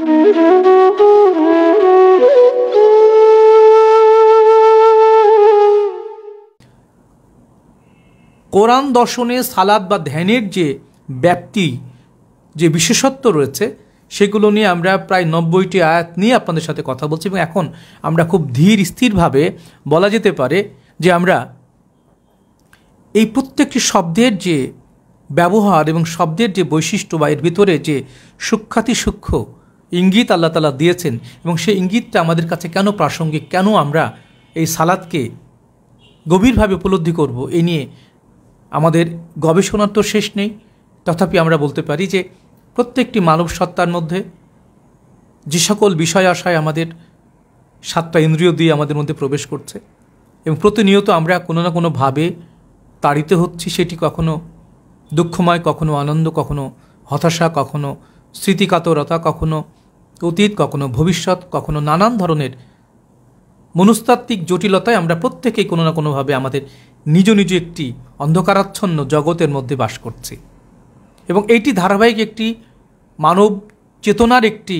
কোরআন দর্শনে সালাত বা ধ্যানের যে ব্যাপ্তি, যে বিশেষত্ব রয়েছে, সেগুলো নিয়ে আমরা প্রায় 90টি আয়াত নিয়ে আপনাদের সাথে কথা বলছি। এবং এখন আমরা খুব ধীর স্থিরভাবে বলা যেতে পারে যে আমরা এই প্রত্যেকটি শব্দের যে ব্যবহার এবং শব্দের যে বৈশিষ্ট্য বা এর ভিতরে যে সূক্ষ্মাতি সূক্ষ্ম ইঙ্গিত আল্লাহ তাআলা দিয়েছেন, এবং সেই ইঙ্গিতটা আমাদের কাছে কেন প্রাসঙ্গিক, কেন আমরা এই সালাতকে গভীরভাবে উপলব্ধি করব, এ নিয়ে আমাদের গবেষণার তো শেষ নেই। তথাপি আমরা বলতে পারি যে প্রত্যেকটি মানব সত্তার মধ্যে যে সকল বিষয় আশায় আমাদের 7টা ইন্দ্রিয় দিয়ে আমাদের মধ্যে প্রবেশ করছে এবং প্রতিনিয়ত আমরা কোনো না কোনোভাবে তাড়িত হচ্ছি, সেটি কখনো দুঃখময়, কখনো আনন্দ, কখনো হতাশা, কখনো স্মৃতিকাতরতা, কখনো অতীত, কখনো ভবিষ্যৎ, কখনো নানান ধরনের মনস্তাত্ত্বিক জটিলতায় আমরা প্রত্যেকেই কোনো না কোনোভাবে আমাদের নিজ নিজ একটি অন্ধকারাচ্ছন্ন জগতের মধ্যে বাস করছি। এবং এইটি ধারাবাহিক একটি মানব চেতনার একটি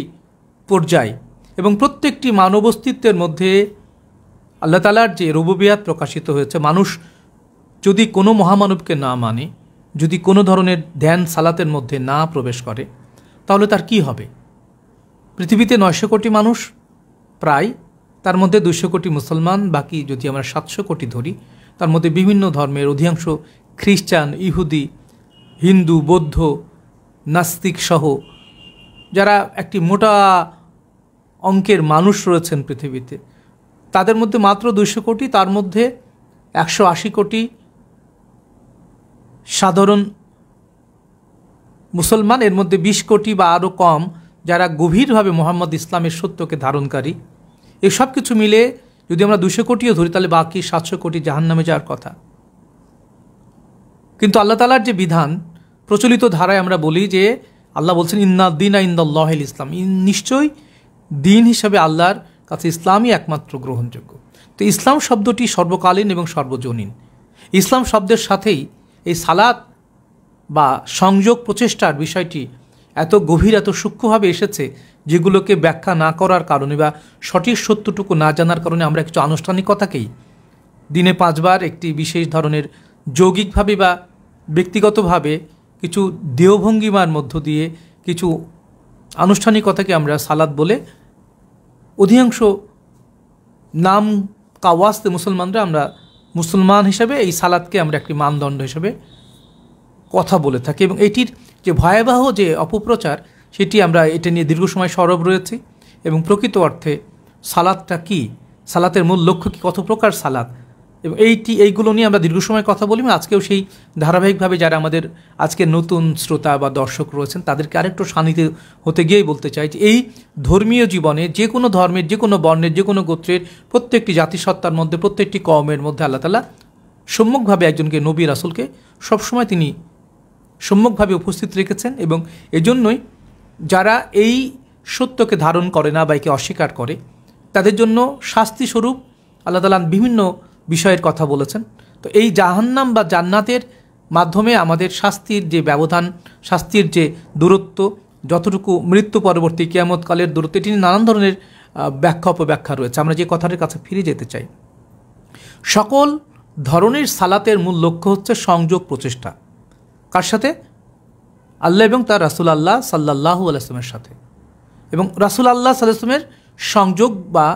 পর্যায়, এবং প্রত্যেকটি মানব অস্তিত্বের মধ্যে আল্লাহ তাআলার যে রুবুবিয়াত প্রকাশিত হয়েছে। মানুষ যদি কোনো মহামানবকে না মানে, যদি কোনো ধরনের ধ্যান সালাতের মধ্যে না প্রবেশ করে, তাহলে তার কি হবে? পৃথিবীতে 900 কোটি মানুষ প্রায়, তার মধ্যে 200 কোটি মুসলমান, বাকি যদি আমরা 700 কোটি ধরি, তার মধ্যে বিভিন্ন ধর্মের, অধিকাংশ খ্রিস্টান, ইহুদি, হিন্দু, বৌদ্ধ, নাস্তিক সহ যারা একটি মোটা অঙ্কের মানুষ রয়েছেন পৃথিবীতে, তাদের মধ্যে মাত্র 200 কোটি, তার মধ্যে 180 কোটি সাধারণ মুসলমান, এর মধ্যে 20 কোটি বা আরও কম যারা গভীরভাবে মোহাম্মদ ইসলামের সত্যকে ধারণকারী। এই সব কিছু মিলে যদি আমরা 200 কোটিও ধরি, তাহলে বাকি 700 কোটি জাহান্নামে যাওয়ার কথা। কিন্তু আল্লাহ তাআলার যে বিধান, প্রচলিত ধারায় আমরা বলি যে আল্লাহ বলছেন ইন্না দীনা ইনদাল্লাহিল ইসলাম, নিশ্চয়ই দিন হিসাবে আল্লাহর কাছে ইসলামই একমাত্র গ্রহণযোগ্য। তো ইসলাম শব্দটি সর্বকালীন এবং সর্বজনীন। ইসলাম শব্দের সাথেই এই সালাত বা সংযোগ প্রচেষ্টার বিষয়টি এত গভীর, এত সূক্ষ্মভাবে এসেছে, যেগুলোকে ব্যাখ্যা না করার কারণে বা সঠিক সত্যটুকু না জানার কারণে আমরা কিছু আনুষ্ঠানিকতাকেই দিনে 5 বার একটি বিশেষ ধরনের যৌগিকভাবে বা ব্যক্তিগতভাবে কিছু দেহভঙ্গিমার মধ্য দিয়ে কিছু আনুষ্ঠানিকতাকে আমরা সালাত বলে অধিকাংশ নাম কাওয়াস্তে মুসলমানরা আমরা মুসলমান হিসাবে এই সালাতকে আমরা একটি মানদণ্ড হিসেবে কথা বলে থাকি। এবং এটির যে ভয়াবহ যে অপপ্রচার, সেটি আমরা এটা নিয়ে দীর্ঘ সময় সরব রয়েছি। এবং প্রকৃত অর্থে সালাতটা কি, সালাতের মূল লক্ষ্য কি, কত প্রকার সালাত, এবং এইগুলো নিয়ে আমরা দীর্ঘ সময় কথা বলি। আজকেও সেই ধারাবাহিকভাবে যারা আমাদের আজকের নতুন শ্রোতা বা দর্শক রয়েছেন, তাদেরকে আরেকটু শান্তিতে হতে গিয়েই বলতে চাই যে এই ধর্মীয় জীবনে যে কোনো ধর্মের, যে কোনো বর্ণের, যে কোনো গোত্রের প্রত্যেকটি জাতিসত্তার মধ্যে, প্রত্যেকটি কওমের মধ্যে আল্লাহ তাআলা সম্যকভাবে একজনকে নবী রাসূলকে সবসময় তিনি সম্যকভাবে উপস্থিত রেখেছেন। এবং এজন্যই যারা এই সত্যকে ধারণ করে না বা একে অস্বীকার করে, তাদের জন্য শাস্তিস্বরূপ আল্লাহ তাআলা বিভিন্ন বিষয়ের কথা বলেছেন। তো এই জাহান্নাম বা জান্নাতের মাধ্যমে আমাদের শাস্তির যে ব্যবধান, শাস্তির যে দূরত্ব, যতটুকু মৃত্যু পরবর্তী কিয়ামতকালের দূরত্ব, এটি নানান ধরনের ব্যাখ্যা অপব্যাখ্যা রয়েছে। আমরা যে কথাটার কাছে ফিরে যেতে চাই, সকল ধরনের সালাতের মূল লক্ষ্য হচ্ছে সংযোগ প্রচেষ্টা। কার সাথে? আল্লাহ এবং তার রাসূল আল্লাহ সাল্লাল্লাহু আলাইহি ওয়াসাল্লামের সাথে। এবং রাসূল আল্লাহ সাল্লাল্লাহু আলাইহি ওয়াসাল্লামের সংযোগ বা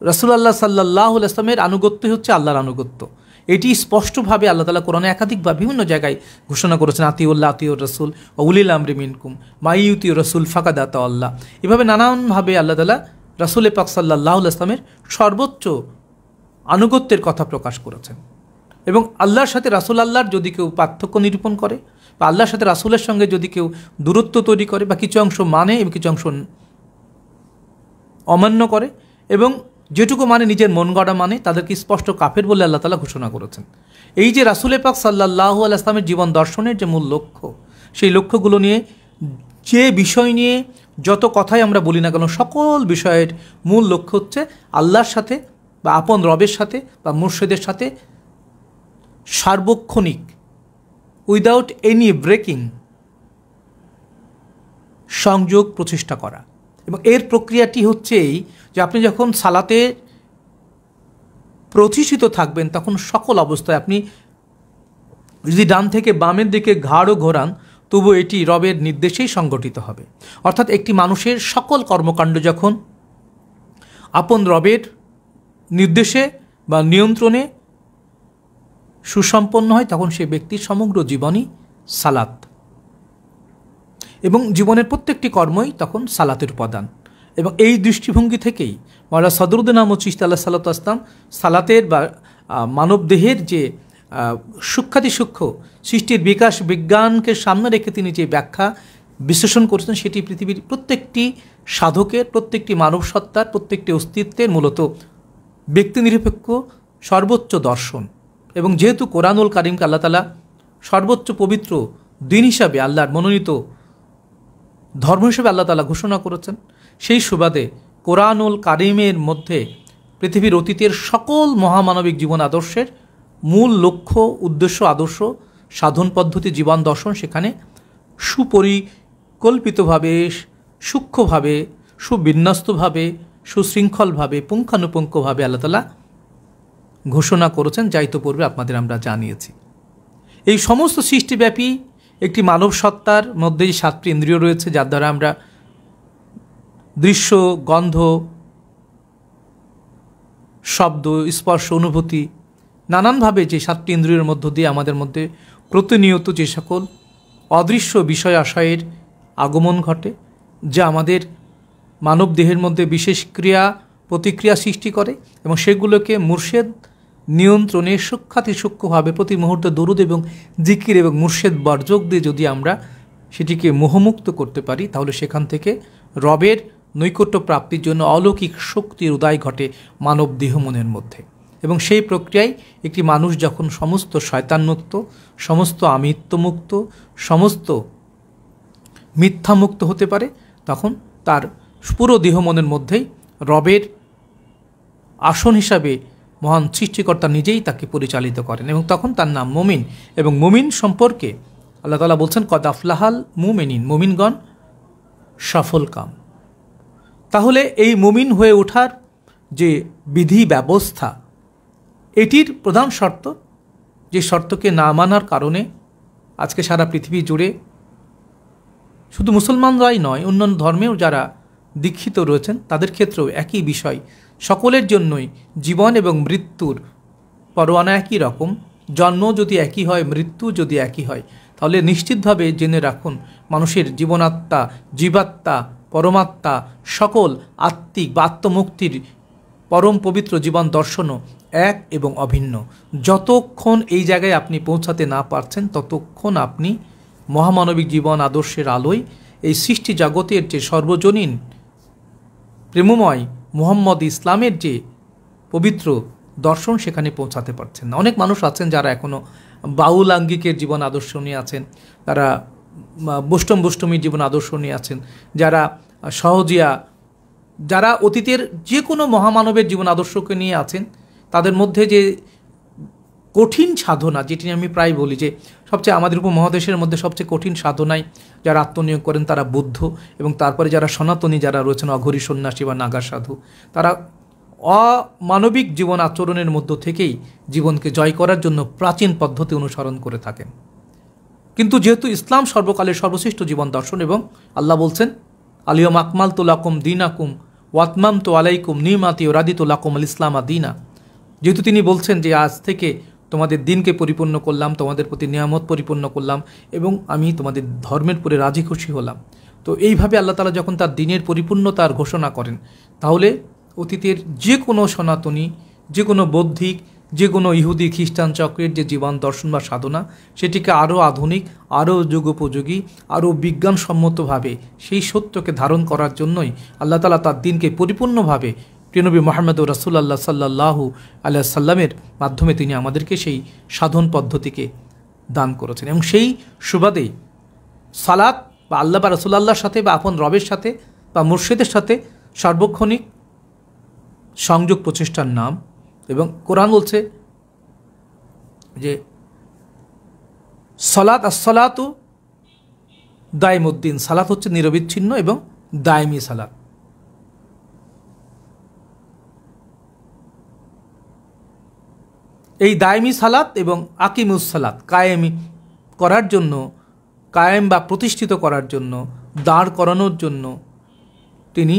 রাসূল আল্লাহ সাল্লাল্লাহু আলাইহি ওয়াসাল্লামের আনুগত্যই হচ্ছে আল্লাহর আনুগত্য। এটি স্পষ্টভাবে আল্লাহ তাআলা কোরআনে একাধিকবার বিভিন্ন জায়গায় ঘোষণা করেছেন, আতিউল্লাহ আতিউর রাসূল ওয়া উলিল আমরি মিনকুম মা ইউতিউর রাসূল ফাকাদ আতাআল্লাহ। এভাবে নানানভাবে আল্লাহ তাআলা রাসূল পাক সাল্লাল্লাহু আলাইহি ওয়াসাল্লামের সর্বোচ্চ আনুগত্যের কথা প্রকাশ করেছেন। এবং আল্লাহর সাথে রাসূল আল্লাহর যদি কেউ পার্থক্য নিরূপণ করে বা আল্লাহর সাথে রাসূলের সঙ্গে যদি কেউ দূরত্ব তৈরি করে বা কিছু অংশ মানে এবং কিছু অংশ অমান্য করে এবং যেটুকু মানে নিজের মন গড়া মানে, তাদেরকে স্পষ্ট কাফের বলে আল্লাহ তাআলা ঘোষণা করেছেন। এই যে রাসূল পাক সাল্লাল্লাহু আলাইহি ওয়াসাল্লামের জীবন দর্শনের যে মূল লক্ষ্য, সেই লক্ষ্যগুলো নিয়ে যে বিষয় নিয়ে যত কথাই আমরা বলি না কেন, সকল বিষয়ের মূল লক্ষ্য হচ্ছে আল্লাহর সাথে বা আপন রবের সাথে বা মুর্শিদের সাথে সার্বক্ষণিক, উইদাউট এনি ব্রেকিং, সংযোগ প্রচেষ্টা করা। এবং এর প্রক্রিয়াটি হচ্ছে এই যে আপনি যখন সালাতে প্রতিষ্ঠিত থাকবেন তখন সকল অবস্থায় আপনি যদি ডান থেকে বামের দিকে ঘাড়ও ঘোরান তবু এটি রবের নির্দেশেই সংগঠিত হবে। অর্থাৎ একটি মানুষের সকল কর্মকাণ্ড যখন আপন রবের নির্দেশে বা নিয়ন্ত্রণে সুসম্পন্ন হয় তখন সে ব্যক্তির সমগ্র জীবনই সালাত, এবং জীবনের প্রত্যেকটি কর্মই তখন সালাতের উপাদান। এবং এই দৃষ্টিভঙ্গি থেকেই মাওলানা সদরুদ্দিন আহমদ চিশতি আলাইহিস সালাতু ওয়াস সালাম সালাতের বা মানব দেহের যে সূক্ষ্মাতিসূক্ষ্ম সৃষ্টির বিকাশ বিজ্ঞানকে সামনে রেখে তিনি যে ব্যাখ্যা বিশ্লেষণ করেছেন সেটি পৃথিবীর প্রত্যেকটি সাধকের, প্রত্যেকটি মানব সত্তার, প্রত্যেকটি অস্তিত্বের মূলত ব্যক্তিনিরপেক্ষ সর্বোচ্চ দর্শন। এবং যেহেতু কোরআনুল কারীমকে আল্লাহ তাআলা সর্বোচ্চ পবিত্র দিন হিসাবে, আল্লাহর মনোনীত ধর্ম হিসেবে আল্লাহ তাআলা ঘোষণা করেছেন, সেই সুবাদে কোরআনুল কারীমের মধ্যে পৃথিবীর অতীতের সকল মহামানবিক জীবন আদর্শের মূল লক্ষ্য, উদ্দেশ্য, আদর্শ, সাধন পদ্ধতি, জীবন দর্শন সেখানে সুপরিকল্পিতভাবে, সূক্ষ্মভাবে, সুবিন্যস্তভাবে, সুশৃঙ্খলভাবে, পুঙ্খানুপুঙ্খভাবে আল্লাহ তাআলা ঘোষণা করেছেন, যা ইতোপূর্বে আপনাদের আমরা জানিয়েছি। এই সমস্ত সৃষ্টিব্যাপী একটি মানব সত্তার মধ্যে যে 7টি ইন্দ্রিয় রয়েছে, যার দ্বারা আমরা দৃশ্য, গন্ধ, শব্দ, স্পর্শ, অনুভূতি নানানভাবে যে 7টি ইন্দ্রিয়ের মধ্য দিয়ে আমাদের মধ্যে প্রতিনিয়ত যে সকল অদৃশ্য বিষয় আশয়ের আগমন ঘটে, যা আমাদের মানব দেহের মধ্যে বিশেষ ক্রিয়া প্রতিক্রিয়া সৃষ্টি করে, এবং সেগুলোকে মুর্শেদ নিয়ন্ত্রণে সূক্ষ্মাতিসূক্ষ্মভাবে প্রতি মুহূর্তে দরুদ এবং জিকির এবং মুর্শেদ বর্জক দিয়ে যদি আমরা সেটিকে মোহমুক্ত করতে পারি, তাহলে সেখান থেকে রবের নৈকট্য প্রাপ্তির জন্য অলৌকিক শক্তির উদয় ঘটে মানব দেহ মনের মধ্যে। এবং সেই প্রক্রিয়ায় একটি মানুষ যখন সমস্ত শয়তানমুক্ত, সমস্ত আমিত্বমুক্ত, সমস্ত মিথ্যামুক্ত হতে পারে, তখন তার পুরো দেহ মনের মধ্যেই রবের আসন হিসাবে মহান সৃষ্টিকর্তা নিজেই তাকে পরিচালিত করেন, এবং তখন তার নাম মুমিন। এবং মুমিন সম্পর্কে আল্লাহ তাআলা বলছেন, কদ আফলাহাল মুমিনিন, মুমিনগণ সফল কাম। তাহলে এই মুমিন হয়ে ওঠার যে বিধি ব্যবস্থা, এটির প্রধান শর্ত, যে শর্তকে না মানার কারণে আজকে সারা পৃথিবী জুড়ে শুধু মুসলমানরাই নয়, অন্যান্য ধর্মেও যারা দীক্ষিত রয়েছেন তাদের ক্ষেত্রেও একই বিষয়, সকলের জন্যই জীবন এবং মৃত্যুর পরোয়ানা একই রকম। জন্ম যদি একই হয়, মৃত্যু যদি একই হয়, তাহলে নিশ্চিতভাবে জেনে রাখুন মানুষের জীবনাত্মা, জীবাত্মা, পরমাত্মা, সকল আত্মিক বা আত্মমুক্তির পরম পবিত্র জীবন দর্শনও এক এবং অভিন্ন। যতক্ষণ এই জায়গায় আপনি পৌঁছাতে না পারছেন, ততক্ষণ আপনি মহামানবিক জীবন আদর্শের আলোয় এই সৃষ্টি জগতের যে সর্বজনীন প্রেমময় মুহাম্মদ ইসলামের যে পবিত্র দর্শন, সেখানে পৌঁছাতে পারছেন না। অনেক মানুষ আছেন যারা এখনও বাউল আঙ্গিকের জীবন আদর্শ নিয়ে আছেন, তারা বৈষ্ণবীর জীবন আদর্শ নিয়ে আছেন, যারা সহজিয়া, যারা অতীতের যে কোনো মহামানবের জীবন আদর্শকে নিয়ে আছেন। তাদের মধ্যে যে কঠিন সাধনা, যেটি আমি প্রায় বলি যে সবচেয়ে আমাদের উপমহাদেশের মধ্যে সবচেয়ে কঠিন সাধনায় যারা আত্মনিয়োগ করেন তারা বুদ্ধ, এবং তারপরে যারা সনাতনী যারা রয়েছেন, অঘরী সন্ন্যাসী বা নাগা সাধু, তারা অমানবিক জীবন আচরণের মধ্য থেকেই জীবনকে জয় করার জন্য প্রাচীন পদ্ধতি অনুসরণ করে থাকেন। কিন্তু যেহেতু ইসলাম সর্বকালের সর্বশ্রেষ্ঠ জীবন দর্শন, এবং আল্লাহ বলছেন, আলিয়ম আকমালতু লাকুম দীনাকুম ওয়াতমামতু আলাইকুম নিমাতি ওয়া রাদিতু লাকুম আল ইসলাম দীনা, যেহেতু তিনি বলছেন যে আজ থেকে তোমাদের দিনকে পরিপূর্ণ করলাম, তোমাদের প্রতি নিয়ামত পরিপূর্ণ করলাম, এবং আমি তোমাদের ধর্মের উপরে রাজি খুশি হলাম। তো এইভাবে আল্লাহ তাআলা যখন তার দিনের পরিপূর্ণতার ঘোষণা করেন, তাহলে অতীতের যে কোনো সনাতনী, যে কোনো বৌদ্ধিক, যে কোনো ইহুদি খ্রিস্টান চক্রের যে জীবন দর্শন বা সাধনা, সেটিকে আরও আধুনিক, আরও যুগোপযোগী, আরও বিজ্ঞানসম্মতভাবে সেই সত্যকে ধারণ করার জন্যই আল্লাহ তাআলা তার দিনকে পরিপূর্ণভাবে প্রিয়নবী মুহাম্মদ রাসূলুল্লাহ সাল্লাল্লাহু আলাইহি সাল্লামের মাধ্যমে তিনি আমাদেরকে সেই সাধন পদ্ধতিকে দান করেছেন। এবং সেই সুবাদেই সালাত বা আল্লাহ বা রাসূলুল্লাহর সাথে বা আপন রবের সাথে বা মুর্শিদের সাথে সার্বক্ষণিক সংযোগ প্রচেষ্টার নাম। এবং কোরআন বলছে যে সলাত আসসালাতু দায়মুদ্দিন, সালাত হচ্ছে নিরবিচ্ছিন্ন এবং দায়মি সালাত। এই দায়মি সালাত এবং আকিমুস সালাত কায়েমি করার জন্য, কায়েম বা প্রতিষ্ঠিত করার জন্য, দাঁড় করানোর জন্য তিনি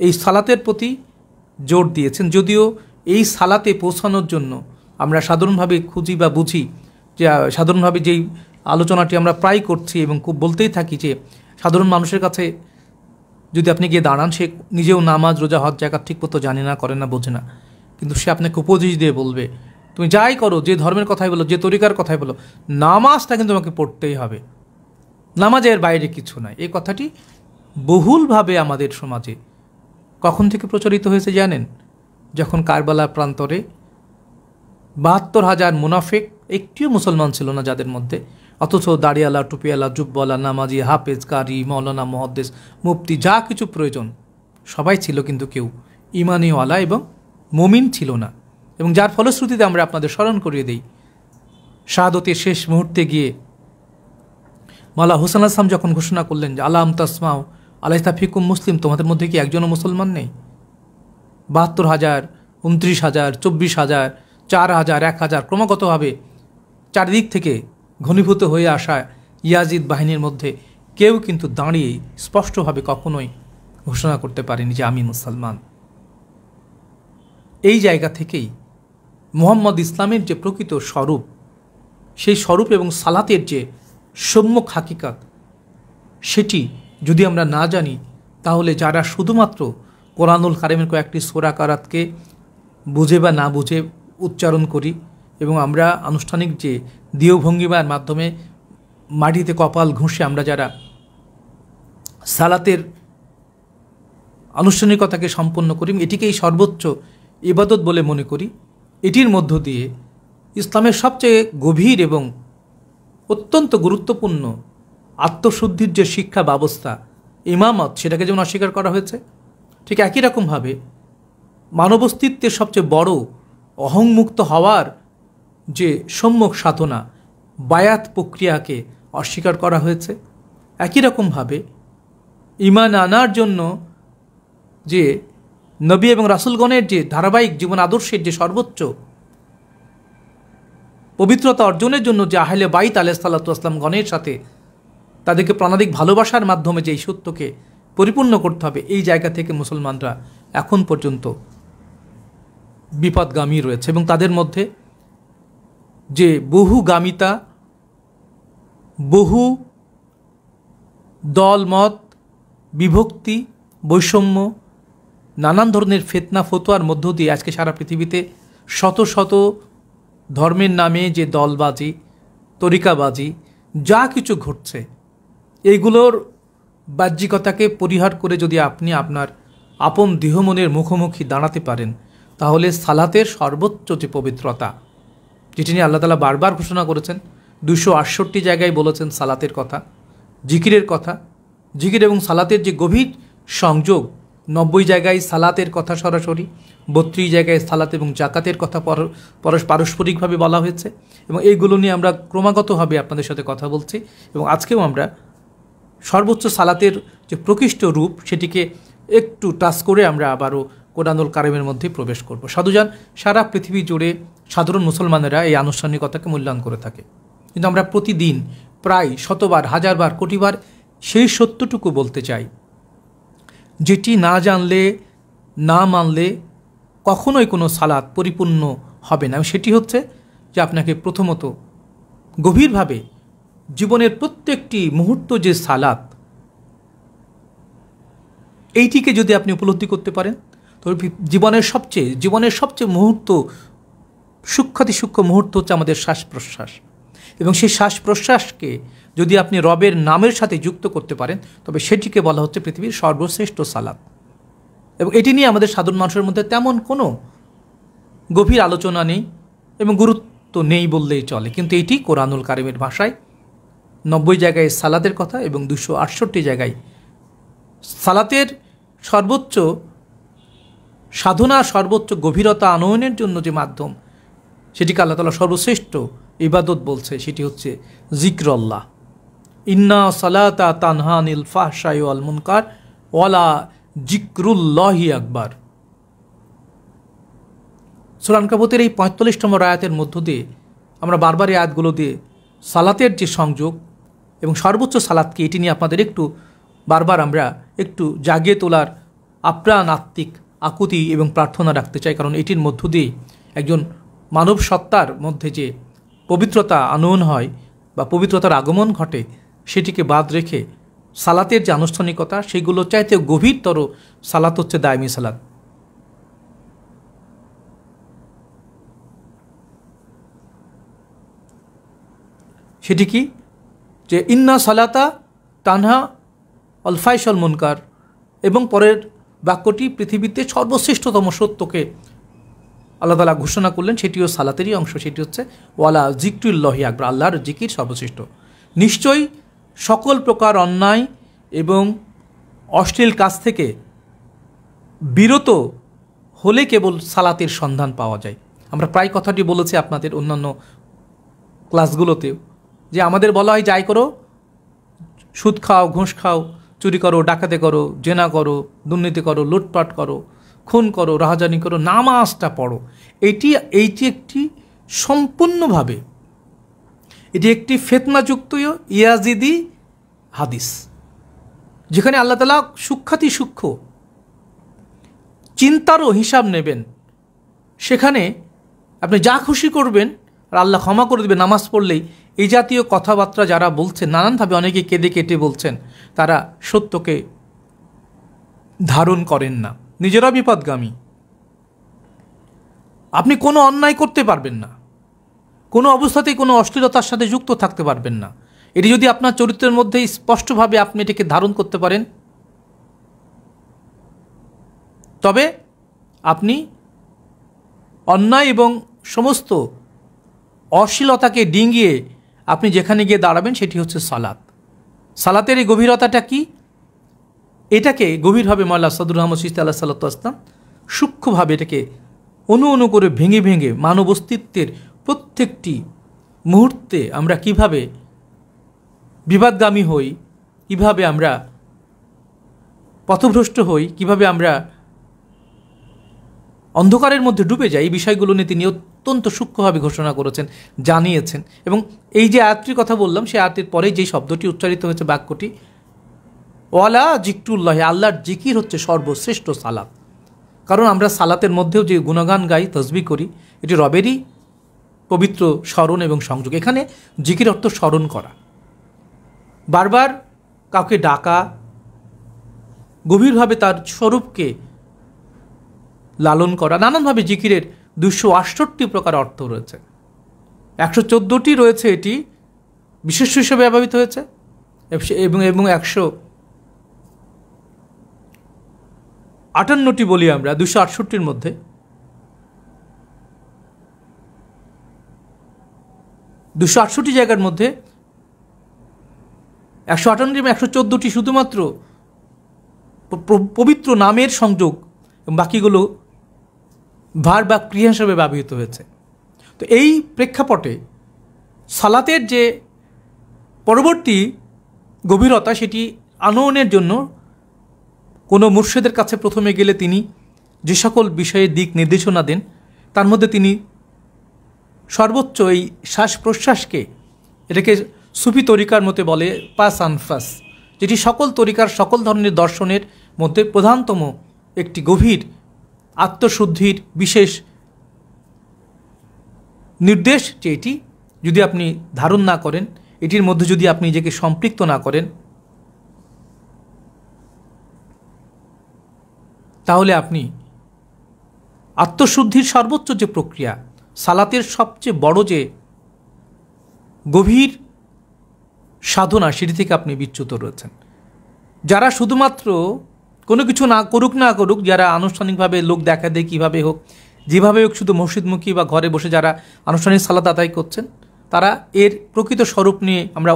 এই সালাতের প্রতি জোর দিয়েছেন। যদিও এই সালাতে পৌঁছানোর জন্য আমরা সাধারণভাবে খুঁজি বা বুঝি যে সাধারণভাবে যেই আলোচনাটি আমরা প্রায় করছি এবং খুব বলতেই থাকি যে সাধারণ মানুষের কাছে যদি আপনি গিয়ে দাঁড়ান, সে নিজেও নামাজ রোজা হজ জাকাত ঠিক মতো জানে না, করে না, বোঝে না, কিন্তু সে আপনাকে উপদেশ দিয়ে বলবে তুমি যাই করো, যে ধর্মের কথাই বলো, যে তরিকার কথাই বলো, নামাজটা কিন্তু তোমাকে পড়তেই হবে, নামাজের বাইরে কিছু নাই। এই কথাটি বহুলভাবে আমাদের সমাজে কখন থেকে প্রচলিত হয়েছে জানেন? যখন কারবালা প্রান্তরে ৭২,০০০ মুনাফিক, একটিও মুসলমান ছিল না যাদের মধ্যে, অথচ দাড়িয়ালা, টুপিয়ালা, জুব্বলা, নামাজি, হাফেজ, কারি, মৌলানা, মুহাদ্দিস, মুফতি, যা কিছু প্রয়োজন সবাই ছিল, কিন্তু কেউ ইমানিওয়ালা এবং মুমিন ছিল না। এবং যার ফলশ্রুতিতে আমরা আপনাদের স্মরণ করিয়ে দিই, শাহাদতের শেষ মুহূর্তে গিয়ে মাওলা হোসেন আসলাম যখন ঘোষণা করলেন যে আলাম তাসমাও আলাইতা ফিকুম মুসলিম, তোমাদের মধ্যে কি একজনও মুসলমান নেই? ৭২,০০০, ২৯,০০০, ২৪,০০০, ৪,০০০, ১,০০০ ক্রমাগতভাবে চারিদিক থেকে ঘনীভূত হয়ে আসা ইয়াজিদ বাহিনীর মধ্যে কেউ কিন্তু দাঁড়িয়ে স্পষ্টভাবে কখনোই ঘোষণা করতে পারেনি যে আমি মুসলমান। এই জায়গা থেকেই মুহাম্মদ ইসলামের যে প্রকৃত স্বরূপ, সেই স্বরূপ এবং সালাতের যে সম্যক হাকিকাত, সেটি যদি আমরা না জানি, তাহলে যারা শুধুমাত্র কোরআনুল কারিমের কয়েকটি সূরা কারাতকে বুঝে বা না বুঝে উচ্চারণ করি এবং আমরা আনুষ্ঠানিক যে দেহভঙ্গিমার মাধ্যমে মাটিতে কপাল ঘুষে আমরা যারা সালাতের আনুষ্ঠানিকতাকে সম্পন্ন করি, এটিকেই সর্বোচ্চ ইবাদত বলে মনে করি, এটির মধ্য দিয়ে ইসলামের সবচেয়ে গভীর এবং অত্যন্ত গুরুত্বপূর্ণ আত্মশুদ্ধির যে শিক্ষা ব্যবস্থা ইমামত, সেটাকে যেমন অস্বীকার করা হয়েছে, ঠিক একই রকমভাবে মানব অস্তিত্বের সবচেয়ে বড় অহংমুক্ত হওয়ার যে সম্যক সাধনা বায়াত প্রক্রিয়াকে অস্বীকার করা হয়েছে। একই রকমভাবে ঈমান আনার জন্য যে নবী এবং রাসূলগণের যে ধারাবাহিক জীবন আদর্শের যে সর্বোচ্চ পবিত্রতা অর্জনের জন্য যে আহলে বাইত আলাইহিসসালাতু ওয়াসসালাম গণের সাথে তাদেরকে প্রাণাধিক ভালোবাসার মাধ্যমে যে এই সত্যকে পরিপূর্ণ করতে হবে, এই জায়গা থেকে মুসলমানরা এখন পর্যন্ত বিপদগামী রয়েছে। এবং তাদের মধ্যে যে বহুগামিতা, বহু দলমত, বিভক্তি, বৈষম্য, নানান ধরনের ফিতনা ফতোয়ার মধ্য দিয়ে আজকে সারা পৃথিবীতে শত শত ধর্মের নামে যে দলবাজি, তরিকাবাজি যা কিছু ঘটছে, এইগুলোর বাহ্যিকতাকে পরিহার করে যদি আপনি আপনার আপন দেহমনের মুখোমুখি দাঁড়াতে পারেন, তাহলে সালাতের সর্বোচ্চ যে পবিত্রতা, যেটি নিয়ে আল্লাহ তাআলা বারবার ঘোষণা করেছেন, 268 জায়গায় বলেছেন সালাতের কথা, জিকিরের কথা, জিকির এবং সালাতের যে গভীর সংযোগ, 90 জায়গায় সালাতের কথা সরাসরি, 32 জায়গায় সালাত এবং জাকাতের কথা পারস্পরিকভাবে বলা হয়েছে। এবং এইগুলো নিয়ে আমরা ক্রমাগতভাবে আপনাদের সাথে কথা বলছি এবং আজকেও আমরা সর্বোচ্চ সালাতের যে প্রকৃষ্ট রূপ, সেটিকে একটু টাচ করে আমরা আবারও কোরআনুল কারিমের মধ্যে প্রবেশ করব। সাধুজান, সারা পৃথিবী জুড়ে সাধারণ মুসলমানেরা এই আনুষ্ঠানিকতাকে মূল্যায়ন করে থাকে, কিন্তু আমরা প্রতিদিন প্রায় শতবার, হাজারবার, কোটিবার সেই সত্যটুকু বলতে চাই যেটি না জানলে, না মানলে কখনোই কোনো সালাত পরিপূর্ণ হবে না। সেটি হচ্ছে যে আপনাকে প্রথমত গভীরভাবে জীবনের প্রত্যেকটি মুহূর্ত যে সালাত, এইটিকে যদি আপনি উপলব্ধি করতে পারেন, তবে জীবনের সবচেয়ে মুহূর্ত, সূক্ষ্ম মুহূর্ত হচ্ছে আমাদের শ্বাস প্রশ্বাস। এবং সেই শ্বাস প্রশ্বাসকে যদি আপনি রবের নামের সাথে যুক্ত করতে পারেন, তবে সেটিকে বলা হচ্ছে পৃথিবীর সর্বশ্রেষ্ঠ সালাত। এবং এটি নিয়ে আমাদের সাধারণ মানুষের মধ্যে তেমন কোনো গভীর আলোচনা নেই এবং গুরুত্ব নেই বললেই চলে, কিন্তু এটি কোরআনুল কারিমের ভাষায় 90 জায়গায় সালাতের কথা এবং 268 জায়গায় সালাতের সর্বোচ্চ সাধনা, সর্বোচ্চ গভীরতা আনয়নের জন্য যে মাধ্যম, সেটিকে আল্লাহ তাআলা সর্বশ্রেষ্ঠ ইবাদত বলছে, সেটি হচ্ছে জিক্রুল্লাহ, ইন্না সালাতা তানহা আনিল ফাহশাই ওয়াল মুনকার ওয়ালা জিক্রুল্লাহি আকবার। সূরা আনকাবুতের এই ৪৫তম আয়াতের মধ্য দিয়ে আমরা বারবার এই আয়াতগুলো দিয়ে সালাতের যে সংযোগ এবং সর্বোচ্চ সালাতকে, এটি নিয়ে আপনাদের একটু বারবার আমরা একটু জাগিয়ে তোলার আপ্রাণ আত্মিক আকুতি এবং প্রার্থনা রাখতে চাই। কারণ এটির মধ্য দিয়ে একজন মানব সত্তার মধ্যে যে পবিত্রতা আনয়ন হয় বা পবিত্রতার আগমন ঘটে, সেটিকে বাদ রেখে সালাতের যে আনুষ্ঠানিকতা, সেগুলো চাইতে গভীরতর সালাত হচ্ছে দায়মি সালাত। সেটি কি? যে ইন্না সালাতা তানহা আল ফাহশাল মুনকার, এবং পরের বাক্যটি পৃথিবীতে সর্বশ্রেষ্ঠতম সত্যকে আল্লাহ তাআলা ঘোষণা করলেন, সেটিও সালাতেরই অংশ। সেটি হচ্ছে ওয়ালা জিক্রুল্লাহি আকবার, আল্লাহর জিকির সর্বশ্রেষ্ঠ। নিশ্চয়ই সকল প্রকার অন্যায় এবং অশ্লীল কাজ থেকে বিরত হলে কেবল সালাতের সন্ধান পাওয়া যায়। আমরা প্রায় কথাটি বলেছি আপনাদের অন্যান্য ক্লাসগুলোতেও, যে আমাদের বলা হয় যাই করো, সুদ খাও, ঘুষ খাও, চুরি করো, ডাকাতি করো, জেনা করো, দুর্নীতি করো, লুটপাট করো, খুন করো, রাহাজানি করো, নামাজটা পড়ো। এইটি একটি সম্পূর্ণভাবে এটি একটি ফিতনাযুক্ত ইয়াজিদি হাদিস, যেখানে আল্লাহ তাআলা সূক্ষ্মাতি সূক্ষ্ম চিন্তারও হিসাব নেবেন। সেখানে আপনি যা খুশি করবেন আর আল্লাহ ক্ষমা করে দেবে নামাজ পড়লেই। এই জাতীয় কথাবার্তা যারা বলছেন, নানানভাবে অনেকে কেঁদে কেটে বলছেন, তারা সত্যকে ধারণ করেন না, নিজেরা বিপদগামী। আপনি কোনো অন্যায় করতে পারবেন না, কোনো অবস্থাতেই কোনো অশ্লীলতার সাথে যুক্ত থাকতে পারবেন না। এটি যদি আপনার চরিত্রের মধ্যে স্পষ্টভাবে আপনি এটিকে ধারণ করতে পারেন, তবে আপনি অন্যায় এবং সমস্ত অশ্লীলতাকে ডিঙিয়ে আপনি যেখানে গিয়ে দাঁড়াবেন সেটি হচ্ছে সালাত। সালাতের এই গভীরতাটা কি? এটাকে গভীরভাবে মাওলানা সাদুর রহমান চিশতি আলাইহিস সালাতু ওয়াস সালাম সূক্ষ্মভাবে এটাকে অনু করে ভেঙে ভেঙে মানব অস্তিত্বের প্রত্যেকটি মুহূর্তে আমরা কিভাবে বিবাদগামী হই, কিভাবে আমরা পথভ্রষ্ট হই, কিভাবে আমরা অন্ধকারের মধ্যে ডুবে যাই, এই বিষয়গুলো নিয়ে তিনি অত্যন্ত সূক্ষ্মভাবে ঘোষণা করেছেন, জানিয়েছেন। এবং এই যে আয়াতটির কথা বললাম, সেই আয়াতের পরে যে শব্দটি উচ্চারিত হয়েছে, বাক্যটি ওয়ালা জিক্রুল্লাহি, আল্লাহর জিকির হচ্ছে সর্বশ্রেষ্ঠ সালাত। কারণ আমরা সালাতের মধ্যেও যে গুণগান গাই, তসবিহ করি, এটি রবেরই পবিত্র স্মরণ এবং সংযোগ। এখানে জিকির অর্থ স্মরণ করা, বারবার কাউকে ডাকা, গভীরভাবে তার স্বরূপকে লালন করা। নানানভাবে জিকিরের 268 প্রকার অর্থ রয়েছে, 114টি রয়েছে এটি বিশেষ হিসেবে ব্যবহৃত হয়েছে, এবং 158টি বলি আমরা 268টির মধ্যে। 268টি জায়গার মধ্যে 158 এবং 114টি শুধুমাত্র পবিত্র নামের সংযোগ, এবং বাকিগুলো ভার বা ক্রিয়া হিসেবে ব্যবহৃত হয়েছে। তো এই প্রেক্ষাপটে সালাতের যে পরবর্তী গভীরতা, সেটি আনয়নের জন্য কোনো মুর্শিদের কাছে প্রথমে গেলে তিনি যে সকল বিষয়ের দিক নির্দেশনা দেন, তার মধ্যে তিনি সর্বোচ্চ এই শ্বাস প্রশ্বাসকে, এটাকে সুফি তরিকার মতে বলে পাস আনফাস, যেটি সকল তরিকার সকল ধরনের দর্শনের মধ্যে প্রধানতম একটি গভীর আত্মশুদ্ধির বিশেষ নির্দেশ। যে এটি যদি আপনি ধারণ না করেন, এটির মধ্যে যদি আপনি নিজেকে সম্পৃক্ত না করেন, তাহলে আপনি আত্মশুদ্ধির সর্বোচ্চ যে প্রক্রিয়া, সালাতের সবচেয়ে বড় যে গভীর সাধনা, সেটি থেকে আপনি বিচ্যুত রয়েছেন। যারা শুধুমাত্র কোনো কিছু না করুক, যারা আনুষ্ঠানিকভাবে লোক দেখা দেয় কীভাবে হোক, যেভাবে হোক, শুধু মসজিদমুখী বা ঘরে বসে যারা আনুষ্ঠানিক সালাত আদায় করছেন, তারা এর প্রকৃত স্বরূপ নিয়ে আমরা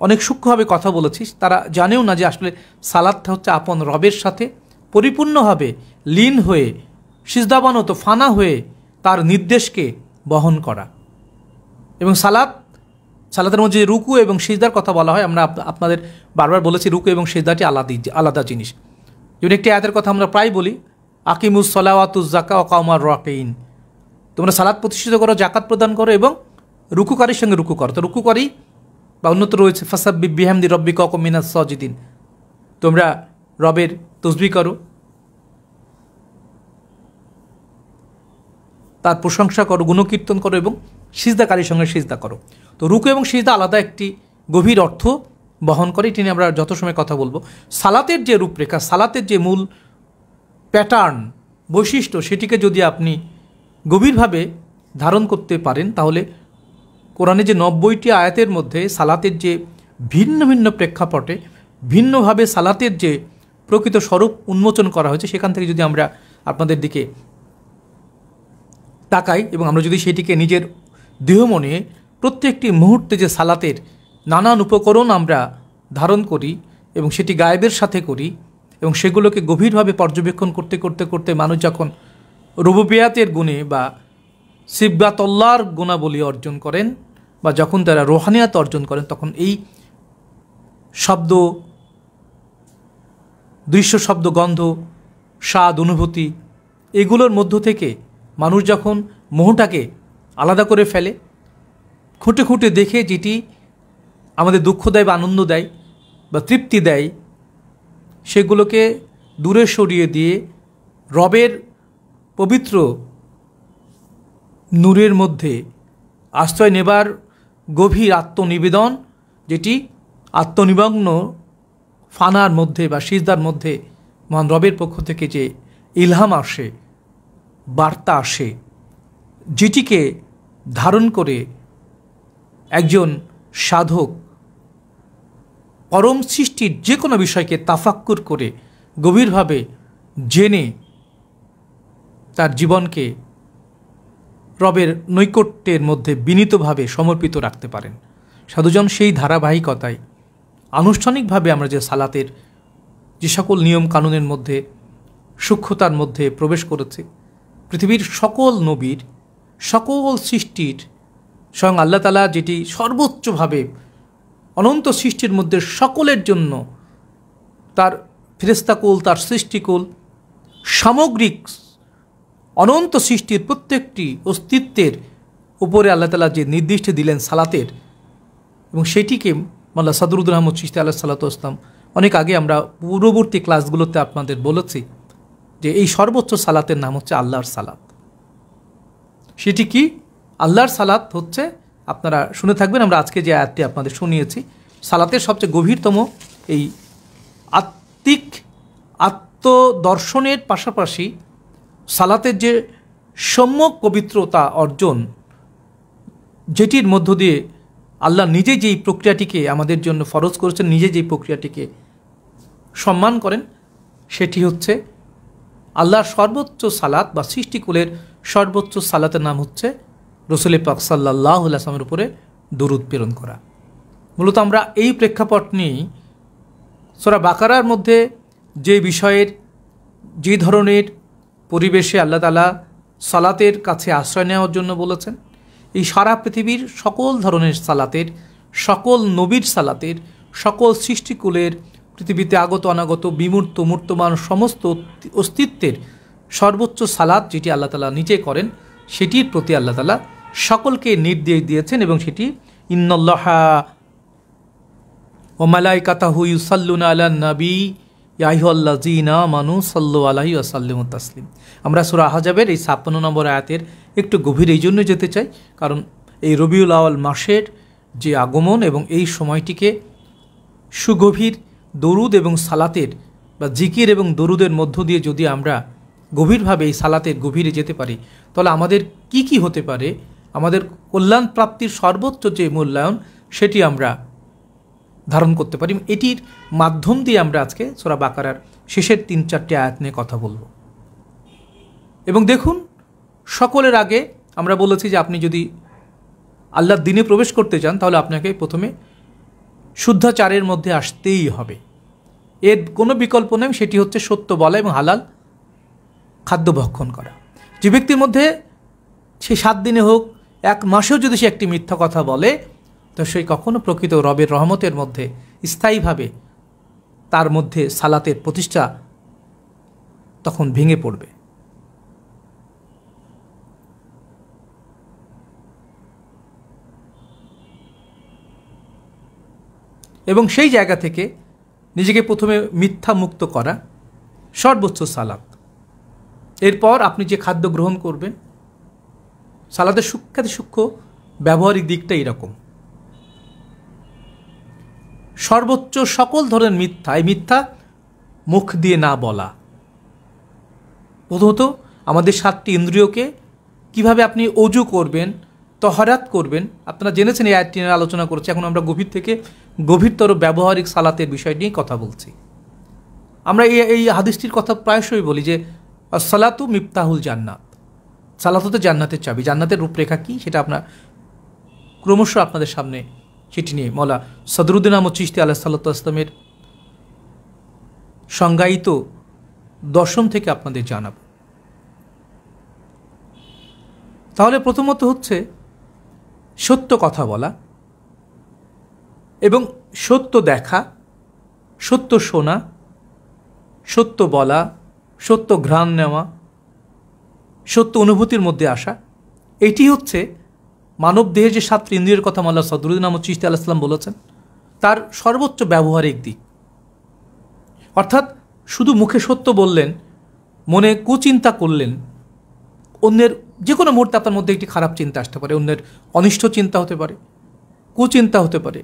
অনেক সূক্ষ্মভাবে কথা বলেছি। তারা জানেও না যে আসলে সালাতটা হচ্ছে আপন রবের সাথে পরিপূর্ণভাবে লীন হয়ে, সিজদাবানত ফানা হয়ে তার নির্দেশকে বহন করা। এবং সালাত সালাতের মধ্যে যে রুকু এবং সিজদার কথা বলা হয়, আমরা আপনাদের বারবার বলেছি রুকু এবং সিজদাটি আলাদা জিনিস। যেমন একটি আয়াতের কথা আমরা প্রায় বলি, আকিমুস সালাওয়াতুজ যাকা ওয়া কাউমার রাকিন, তোমরা সালাত প্রতিষ্ঠিত করো, জাকাত প্রদান করো এবং রুকুকারীর সঙ্গে রুকু করো। তো রুকুকারী বা অন্যত্র রয়েছে ফাসাব্বিহ বিহামদি রাব্বিকা ওয়া কুম মিনাস সাজিদিন, তোমরা রবের তসবিহ করো, তার প্রশংসা করো, গুণকীর্তন করো এবং সিজদাকারীর সঙ্গে সিজদা করো। তো রুকু এবং সিজদা আলাদা একটি গভীর অর্থ বহন করে, এটি নিয়ে আমরা যত সময় কথা বলবো। সালাতের যে রূপরেখা, সালাতের যে মূল প্যাটার্ন, বৈশিষ্ট্য, সেটিকে যদি আপনি গভীরভাবে ধারণ করতে পারেন, তাহলে কোরআনে যে 90টি আয়াতের মধ্যে সালাতের যে ভিন্ন ভিন্ন প্রেক্ষাপটে ভিন্নভাবে সালাতের যে প্রকৃত স্বরূপ উন্মোচন করা হয়েছে, সেখান থেকে যদি আমরা আপনাদের দিকে তাকাই এবং আমরা যদি সেটিকে নিজের দেহ মনে প্রত্যেকটি মুহূর্তে যে সালাতের নানান উপকরণ আমরা ধারণ করি এবং সেটি গায়েবের সাথে করি এবং সেগুলোকে গভীরভাবে পর্যবেক্ষণ করতে করতে করতে মানুষ যখন রুবুবিয়াতের গুণে বা সিবগাতল্লাহর গুণাবলী অর্জন করেন বা যখন তারা রোহানিয়াত অর্জন করেন, তখন এই শব্দ, দৃশ্য, শব্দ, গন্ধ, স্বাদ, অনুভূতি, এগুলোর মধ্য থেকে মানুষ যখন মোহটাকে আলাদা করে ফেলে, খুঁটে খুঁটে দেখে যেটি আমাদের দুঃখ দেয় বা আনন্দ দেয় বা তৃপ্তি দেয়, সেগুলোকে দূরে সরিয়ে দিয়ে রবের পবিত্র নূরের মধ্যে আশ্রয় নেবার গভীর আত্মনিবেদন, যেটি আত্মনিমগ্ন ফানার মধ্যে বা সিজদার মধ্যে মহান রবের পক্ষ থেকে যে ইলহাম আসে, বার্তা আসে, যেটিকে ধারণ করে একজন সাধক পরম সৃষ্টির যে কোনো বিষয়কে তাফাক্কুর করে গভীরভাবে জেনে তার জীবনকে রবের নৈকট্যের মধ্যে বিনীতভাবে সমর্পিত রাখতে পারেন। সাধুজন সেই ধারাবাহিকতায় আনুষ্ঠানিকভাবে আমরা যে সালাতের যে সকল নিয়ম কানুনের মধ্যে সূক্ষ্মতার মধ্যে প্রবেশ করেছে, পৃথিবীর সকল নবীর, সকল সৃষ্টির স্বয়ং আল্লাহ তাআলা যেটি সর্বোচ্চভাবে অনন্ত সৃষ্টির মধ্যে সকলের জন্য তার ফেরেশতাকুল, তার সৃষ্টিকুল, সামগ্রিক অনন্ত সৃষ্টির প্রত্যেকটি অস্তিত্বের উপরে আল্লাহ তাআলা যে নির্দিষ্ট দিলেন সালাতের, এবং সেটিকে মাওলানা সাদরুদ্দৌলা আহমদ চিশতি আলাইহিস সালাতু ওয়াস সালাম অনেক আগে আমরা পূর্ববর্তী ক্লাসগুলোতে আপনাদের বলেছি যে এই সর্বোচ্চ সালাতের নাম হচ্ছে আল্লাহর সালাত। সেটি কি? আল্লাহর সালাত হচ্ছে, আপনারা শুনে থাকবেন, আমরা আজকে যে আয়াতটি আপনাদের শুনিয়েছি, সালাতের সবচেয়ে গভীরতম এই আত্মিক আত্মদর্শনের পাশাপাশি সালাতের যে সম্যক পবিত্রতা অর্জন, যেটির মধ্য দিয়ে আল্লাহ নিজে যেই প্রক্রিয়াটিকে আমাদের জন্য ফরজ করেছেন, নিজে যেই প্রক্রিয়াটিকে সম্মান করেন, সেটি হচ্ছে আল্লাহর সর্বোচ্চ সালাত বা সৃষ্টিকুলের সর্বোচ্চ সালাতের নাম হচ্ছে রাসূল পাক সাল্লাল্লাহু আলাইহি ওয়াসাল্লামের উপরে দরুদ প্রেরণ করা। মূলত আমরা এই প্রেক্ষাপট নিয়েই সূরা বাকারার মধ্যে যে বিষয়ের, যে ধরনের পরিবেশে আল্লাহ তাআলা সালাতের কাছে আশ্রয় নেওয়ার জন্য বলেছেন, এই সারা পৃথিবীর সকল ধরনের সালাতের, সকল নবীর সালাতের, সকল সৃষ্টিকুলের, পৃথিবীতে আগত অনাগত, বিমূর্ত মূর্তমান সমস্ত অস্তিত্বের সর্বোচ্চ সালাত যেটি আল্লাহ তাআলা নিজে করেন, সেটির প্রতি আল্লাহ তাআলা সকলকে নির্দেশ দিয়েছেন এবং সেটি ইন্নাল্লাহা ওয়া মালাইকাতাহু ইউসাল্লুনা আলান নবী ইয়া আইয়ুহাল্লাযীনা আমানু সাল্লু আলাইহি ওয়া সাল্লিমু তাসলিম। আমরা সূরা আহজাবের এই 56 নম্বর আয়াতের একটু গভীর এই জন্য যেতে চাই, কারণ এই রবিউল আউয়াল মাসের যে আগমন এবং এই সময়টিকে সুগভীর দরুদ এবং সালাতের বা জিকির এবং দরুদের মধ্য দিয়ে যদি আমরা গভীরভাবে এই সালাতের গভীরে যেতে পারি, তাহলে আমাদের কি কি হতে পারে, আমাদের কল্যাণ প্রাপ্তির সর্বোচ্চ যে মূল্যায়ন, সেটি আমরা ধারণ করতে পারি। এটির মাধ্যম দিয়ে আমরা আজকে সূরা বাকারার শেষের 3-4টি আয়াত নিয়ে কথা বলবো। এবং দেখুন, সকলের আগে আমরা বলেছি যে আপনি যদি আল্লাহর দ্বীনে প্রবেশ করতে চান, তাহলে আপনাকে প্রথমে শুদ্ধাচারের মধ্যে আসতেই হবে। এর কোনো বিকল্প নেই, সেটি হচ্ছে সত্য বলা এবং হালাল খাদ্য ভক্ষণ করা। যে ব্যক্তির মধ্যে সে 7 দিনে হোক, 1 মাসেও যদি সে একটি মিথ্যা কথা বলে, তো সেই কখনো প্রকৃত রবের রহমতের মধ্যে স্থায়ীভাবে তার মধ্যে সালাতের প্রতিষ্ঠা তখন ভেঙে পড়বে। এবং সেই জায়গা থেকে নিজেকে প্রথমে মিথ্যা মুক্ত করা, সর্বোচ্চ সালাত। এরপর আপনি যে খাদ্য গ্রহণ করবেন, সালাতের সূক্ষ্ম ব্যবহারিক দিকটা এরকম। সর্বোচ্চ সকল ধরনের মিথ্যা, এই মিথ্যা মুখ দিয়ে না বলা। প্রথমত আমাদের 7টি ইন্দ্রিয়কে কিভাবে আপনি অজু করবেন, তহরাত করবেন, আপনারা জেনেছেন, এই আয়াতটি নিয়ে আলোচনা করেছি। এখন আমরা গভীর থেকে গভীরতর ব্যবহারিক সালাতের বিষয় নিয়ে কথা বলছি। আমরা এই হাদিসটির কথা প্রায়শই বলি যে সালাতু মিফতাহুল জান্নাত, সালাত হতে জান্নাতের চাবি। জান্নাতের রূপরেখা কী সেটা আপনার ক্রমশ আপনাদের সামনে সেটি নিয়ে মৌলা সদরুদ্দিন আহমদ চিশতি আলাইহিসসালামের সংজ্ঞায়িত দর্শন থেকে আপনাদের জানাব। তাহলে প্রথমত হচ্ছে সত্য কথা বলা এবং সত্য দেখা, সত্য শোনা, সত্য বলা, সত্য ঘ্রাণ নেওয়া, সত্য অনুভূতির মধ্যে আসা। এটি হচ্ছে মানব দেহের যে 7 ইন্দ্রিয়ের কথা মাওলানা সদরুদ্দিন আহমদ চিশতি আলাইহিস সালাম বলেছেন, তার সর্বোচ্চ ব্যবহারিক দিক। অর্থাৎ শুধু মুখে সত্য বললেন, মনে কুচিন্তা করলেন, অন্যের যে কোনো মুহূর্তে আপনার মধ্যে একটি খারাপ চিন্তা আসতে পারে, অন্যের অনিষ্ট চিন্তা হতে পারে, কুচিন্তা হতে পারে,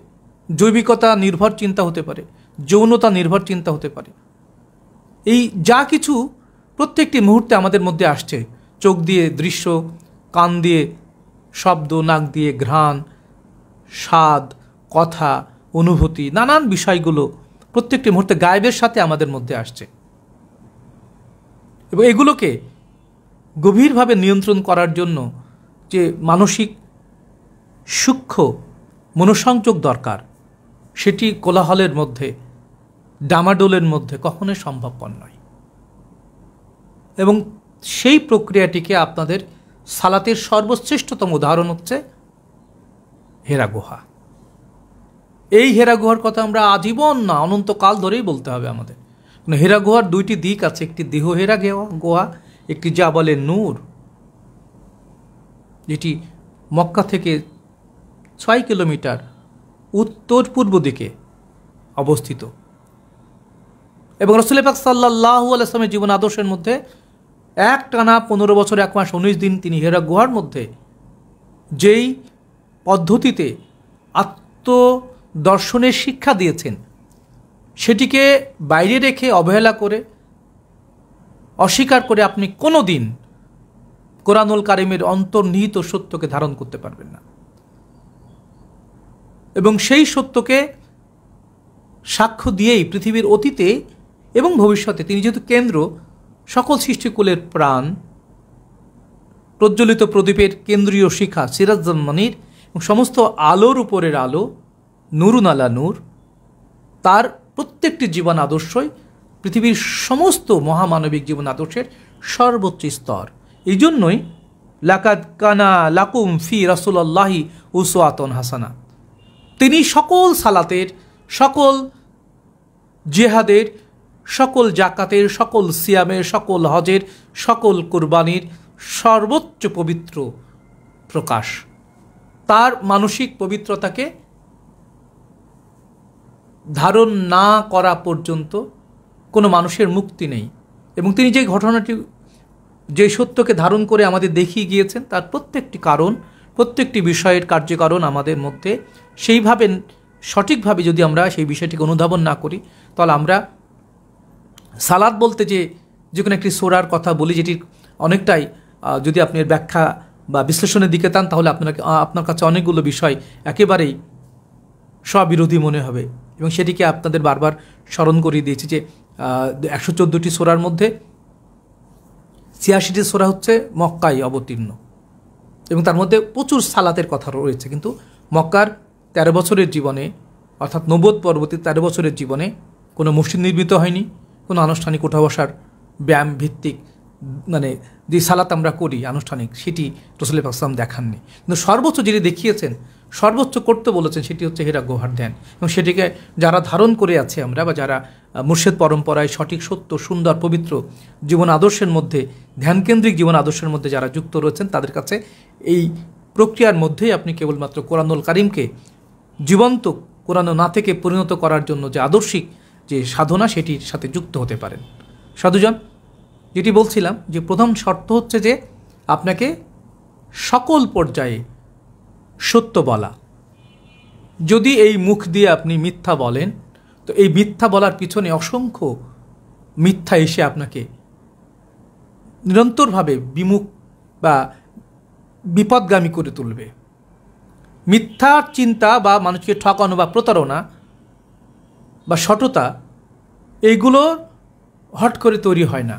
জৈবিকতা নির্ভর চিন্তা হতে পারে, যৌনতা নির্ভর চিন্তা হতে পারে। এই যা কিছু প্রত্যেকটি মুহূর্তে আমাদের মধ্যে আসছে, চোখ দিয়ে দৃশ্য, কান দিয়ে শব্দ, নাক দিয়ে ঘ্রাণ, স্বাদ, কথা, অনুভূতি, নানান বিষয়গুলো প্রত্যেকটি মুহূর্তে গায়েবের সাথে আমাদের মধ্যে আসছে। এবং এগুলোকে গভীরভাবে নিয়ন্ত্রণ করার জন্য যে মানসিক সূক্ষ্ম মনোসংযোগ দরকার, সেটি কোলাহলের মধ্যে, ডামাডোলের মধ্যে কখনোই সম্ভবপর নয়। এবং সেই প্রক্রিয়াটিকে আপনাদের সালাতের সর্বশ্রেষ্ঠতম উদাহরণ হচ্ছে হেরা গুহা। এই হেরা গুহার কথা আমরা আজীবন না, অনন্তকাল ধরেই বলতে হবে আমাদের। হেরা গুহার 2টি দিক আছে, একটি দেহ হেরা গুহা, একটি জাবালে নূর, যেটি মক্কা থেকে 6 কিলোমিটার উত্তর পূর্ব দিকে অবস্থিত। এবং রাসূল পাক সাল্লাল্লাহু আলাইহি ওয়াসাল্লামের জীবন আদর্শের মধ্যে একটানা 15 বছর 1 মাস 19 দিন তিনি হেরা গুহার মধ্যে যেই পদ্ধতিতে আত্মদর্শনের শিক্ষা দিয়েছেন, সেটিকে বাইরে রেখে, অবহেলা করে, অস্বীকার করে আপনি কোনো দিন কোরআনুল কারিমের অন্তর্নিহিত সত্যকে ধারণ করতে পারবেন না। এবং সেই সত্যকে সাক্ষ্য দিয়েই পৃথিবীর অতীতে এবং ভবিষ্যতে তিনি যেহেতু কেন্দ্র, সকল সৃষ্টিকুলের প্রাণ, প্রজ্বলিত প্রদীপের কেন্দ্রীয় শিখা সিরাজুল মুনীর এবং সমস্ত আলোর উপরের আলো, নূরুন আলা নূর, তার প্রত্যেকটি জীবন আদর্শই পৃথিবীর সমস্ত মহামানবিক জীবন আদর্শের সর্বোচ্চ স্তর। এই জন্যই লাকাদ কানা লাকুম ফি রাসূলিল্লাহি উসওয়াতুন হাসানা, তিনি সকল সালাতের, সকল জিহাদের, সকল জাকাতের, সকল সিয়ামের, সকল হজের, সকল কুরবানির সর্বোচ্চ পবিত্র প্রকাশ। তার মানসিক পবিত্রতাকে ধারণ না করা পর্যন্ত কোনো মানুষের মুক্তি নেই। এবং তিনি যে ঘটনাটি, যে সত্যকে ধারণ করে আমাদের দেখিয়ে গিয়েছেন, তার প্রত্যেকটি কারণ, প্রত্যেকটি বিষয়ের কার্যকারণ আমাদের মধ্যে সেইভাবে সঠিকভাবে যদি আমরা সেই বিষয়টিকে অনুধাবন না করি, তাহলে আমরা সালাত বলতে যে কোনো একটি সূরার কথা বলি, যেটির অনেকটাই যদি আপনি এর ব্যাখ্যা বা বিশ্লেষণের দিকে টান, তাহলে আপনার কাছে অনেকগুলো বিষয় একেবারেই স্ববিরোধী মনে হবে। এবং সেটিকে আপনাদের বারবার স্মরণ করিয়ে দিয়েছি যে 114টি সূরার মধ্যে 86টি সূরা হচ্ছে মক্কায় অবতীর্ণ, এবং তার মধ্যে প্রচুর সালাতের কথা রয়েছে। কিন্তু মক্কার 13 বছরের জীবনে, অর্থাৎ নবুয়ত পরবর্তী 13 বছরের জীবনে কোনো মসজিদ নির্মিত হয়নি, কোনো আনুষ্ঠানিক উঠা বসার ব্যায়াম ভিত্তিক মানে যে সালাত আমরা করি আনুষ্ঠানিক, সেটি রাসূল পাক সাল্লাল্লাহু দেখাননি। কিন্তু সর্বোচ্চ যেটি দেখিয়েছেন, সর্বোচ্চ করতে বলেছেন, সেটি হচ্ছে হীরা গোহার ধ্যান। এবং সেটিকে যারা ধারণ করে আছে আমরা, বা যারা মুর্শিদ পরম্পরায় সঠিক, সত্য, সুন্দর, পবিত্র জীবন আদর্শের মধ্যে, ধ্যানকেন্দ্রিক জীবন আদর্শের মধ্যে যারা যুক্ত রয়েছেন, তাদের কাছে এই প্রক্রিয়ার মধ্যেই আপনি কেবলমাত্র কোরআনুল কারীমকে জীবন্ত কোরআন না থেকে পরিণত করার জন্য যে আদর্শিক যে সাধনা, সেটির সাথে যুক্ত হতে পারেন। সাধুজন, যেটি বলছিলাম যে প্রথম শর্ত হচ্ছে যে আপনাকে সকল পর্যায়ে সত্য বলা। যদি এই মুখ দিয়ে আপনি মিথ্যা বলেন, তো এই মিথ্যা বলার পিছনে অসংখ্য মিথ্যা এসে আপনাকে নিরন্তরভাবে বিমুখ বা বিপদগামী করে তুলবে। মিথ্যার চিন্তা বা মানুষকে ঠকানো বা প্রতারণা বা সততা, এইগুলো হট করে তৈরি হয় না।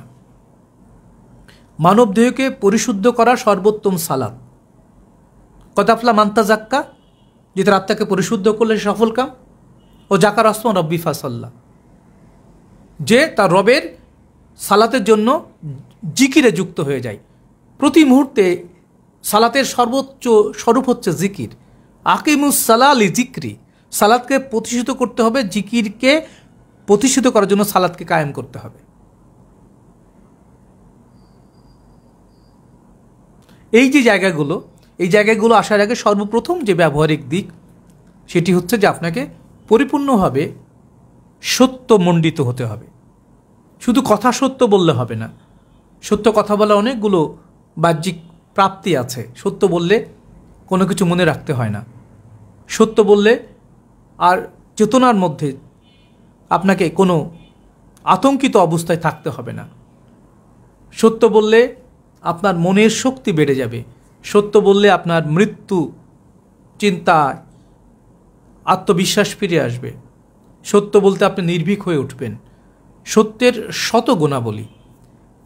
মানব দেহকে পরিশুদ্ধ করা সর্বোত্তম সালাত। কদাফলা মান্তা জাক্কা, যে তার আত্মাকে পরিশুদ্ধ করলে সফল কাম। ও জাকার আসমান রব্বি ফাসাল্লাহ, যে তার রবের সালাতের জন্য জিকিরে যুক্ত হয়ে যায়। প্রতি মুহূর্তে সালাতের সর্বোচ্চ স্বরূপ হচ্ছে জিকির। আকিমুস সালাহ লি জিক্রি, সালাতকে প্রতিষ্ঠিত করতে হবে, জিকিরকে প্রতিষ্ঠিত করার জন্য সালাতকে কায়েম করতে হবে। এই যে জায়গাগুলো, এই জায়গাগুলো আসার আগে সর্বপ্রথম যে ব্যবহারিক দিক, সেটি হচ্ছে যে আপনাকে পরিপূর্ণভাবে সত্যমণ্ডিত হতে হবে। শুধু কথা সত্য বললে হবে না। সত্য কথা বলা অনেকগুলো বাহ্যিক প্রাপ্তি আছে। সত্য বললে কোনো কিছু মনে রাখতে হয় না। সত্য বললে আর চেতনার মধ্যে আপনাকে কোনো আতঙ্কিত অবস্থায় থাকতে হবে না। সত্য বললে আপনার মনের শক্তি বেড়ে যাবে। সত্য বললে আপনার মৃত্যু চিন্তায় আত্মবিশ্বাস ফিরে আসবে। সত্য বলতে আপনি নির্ভীক হয়ে উঠবেন। সত্যের শত গুণাবলী।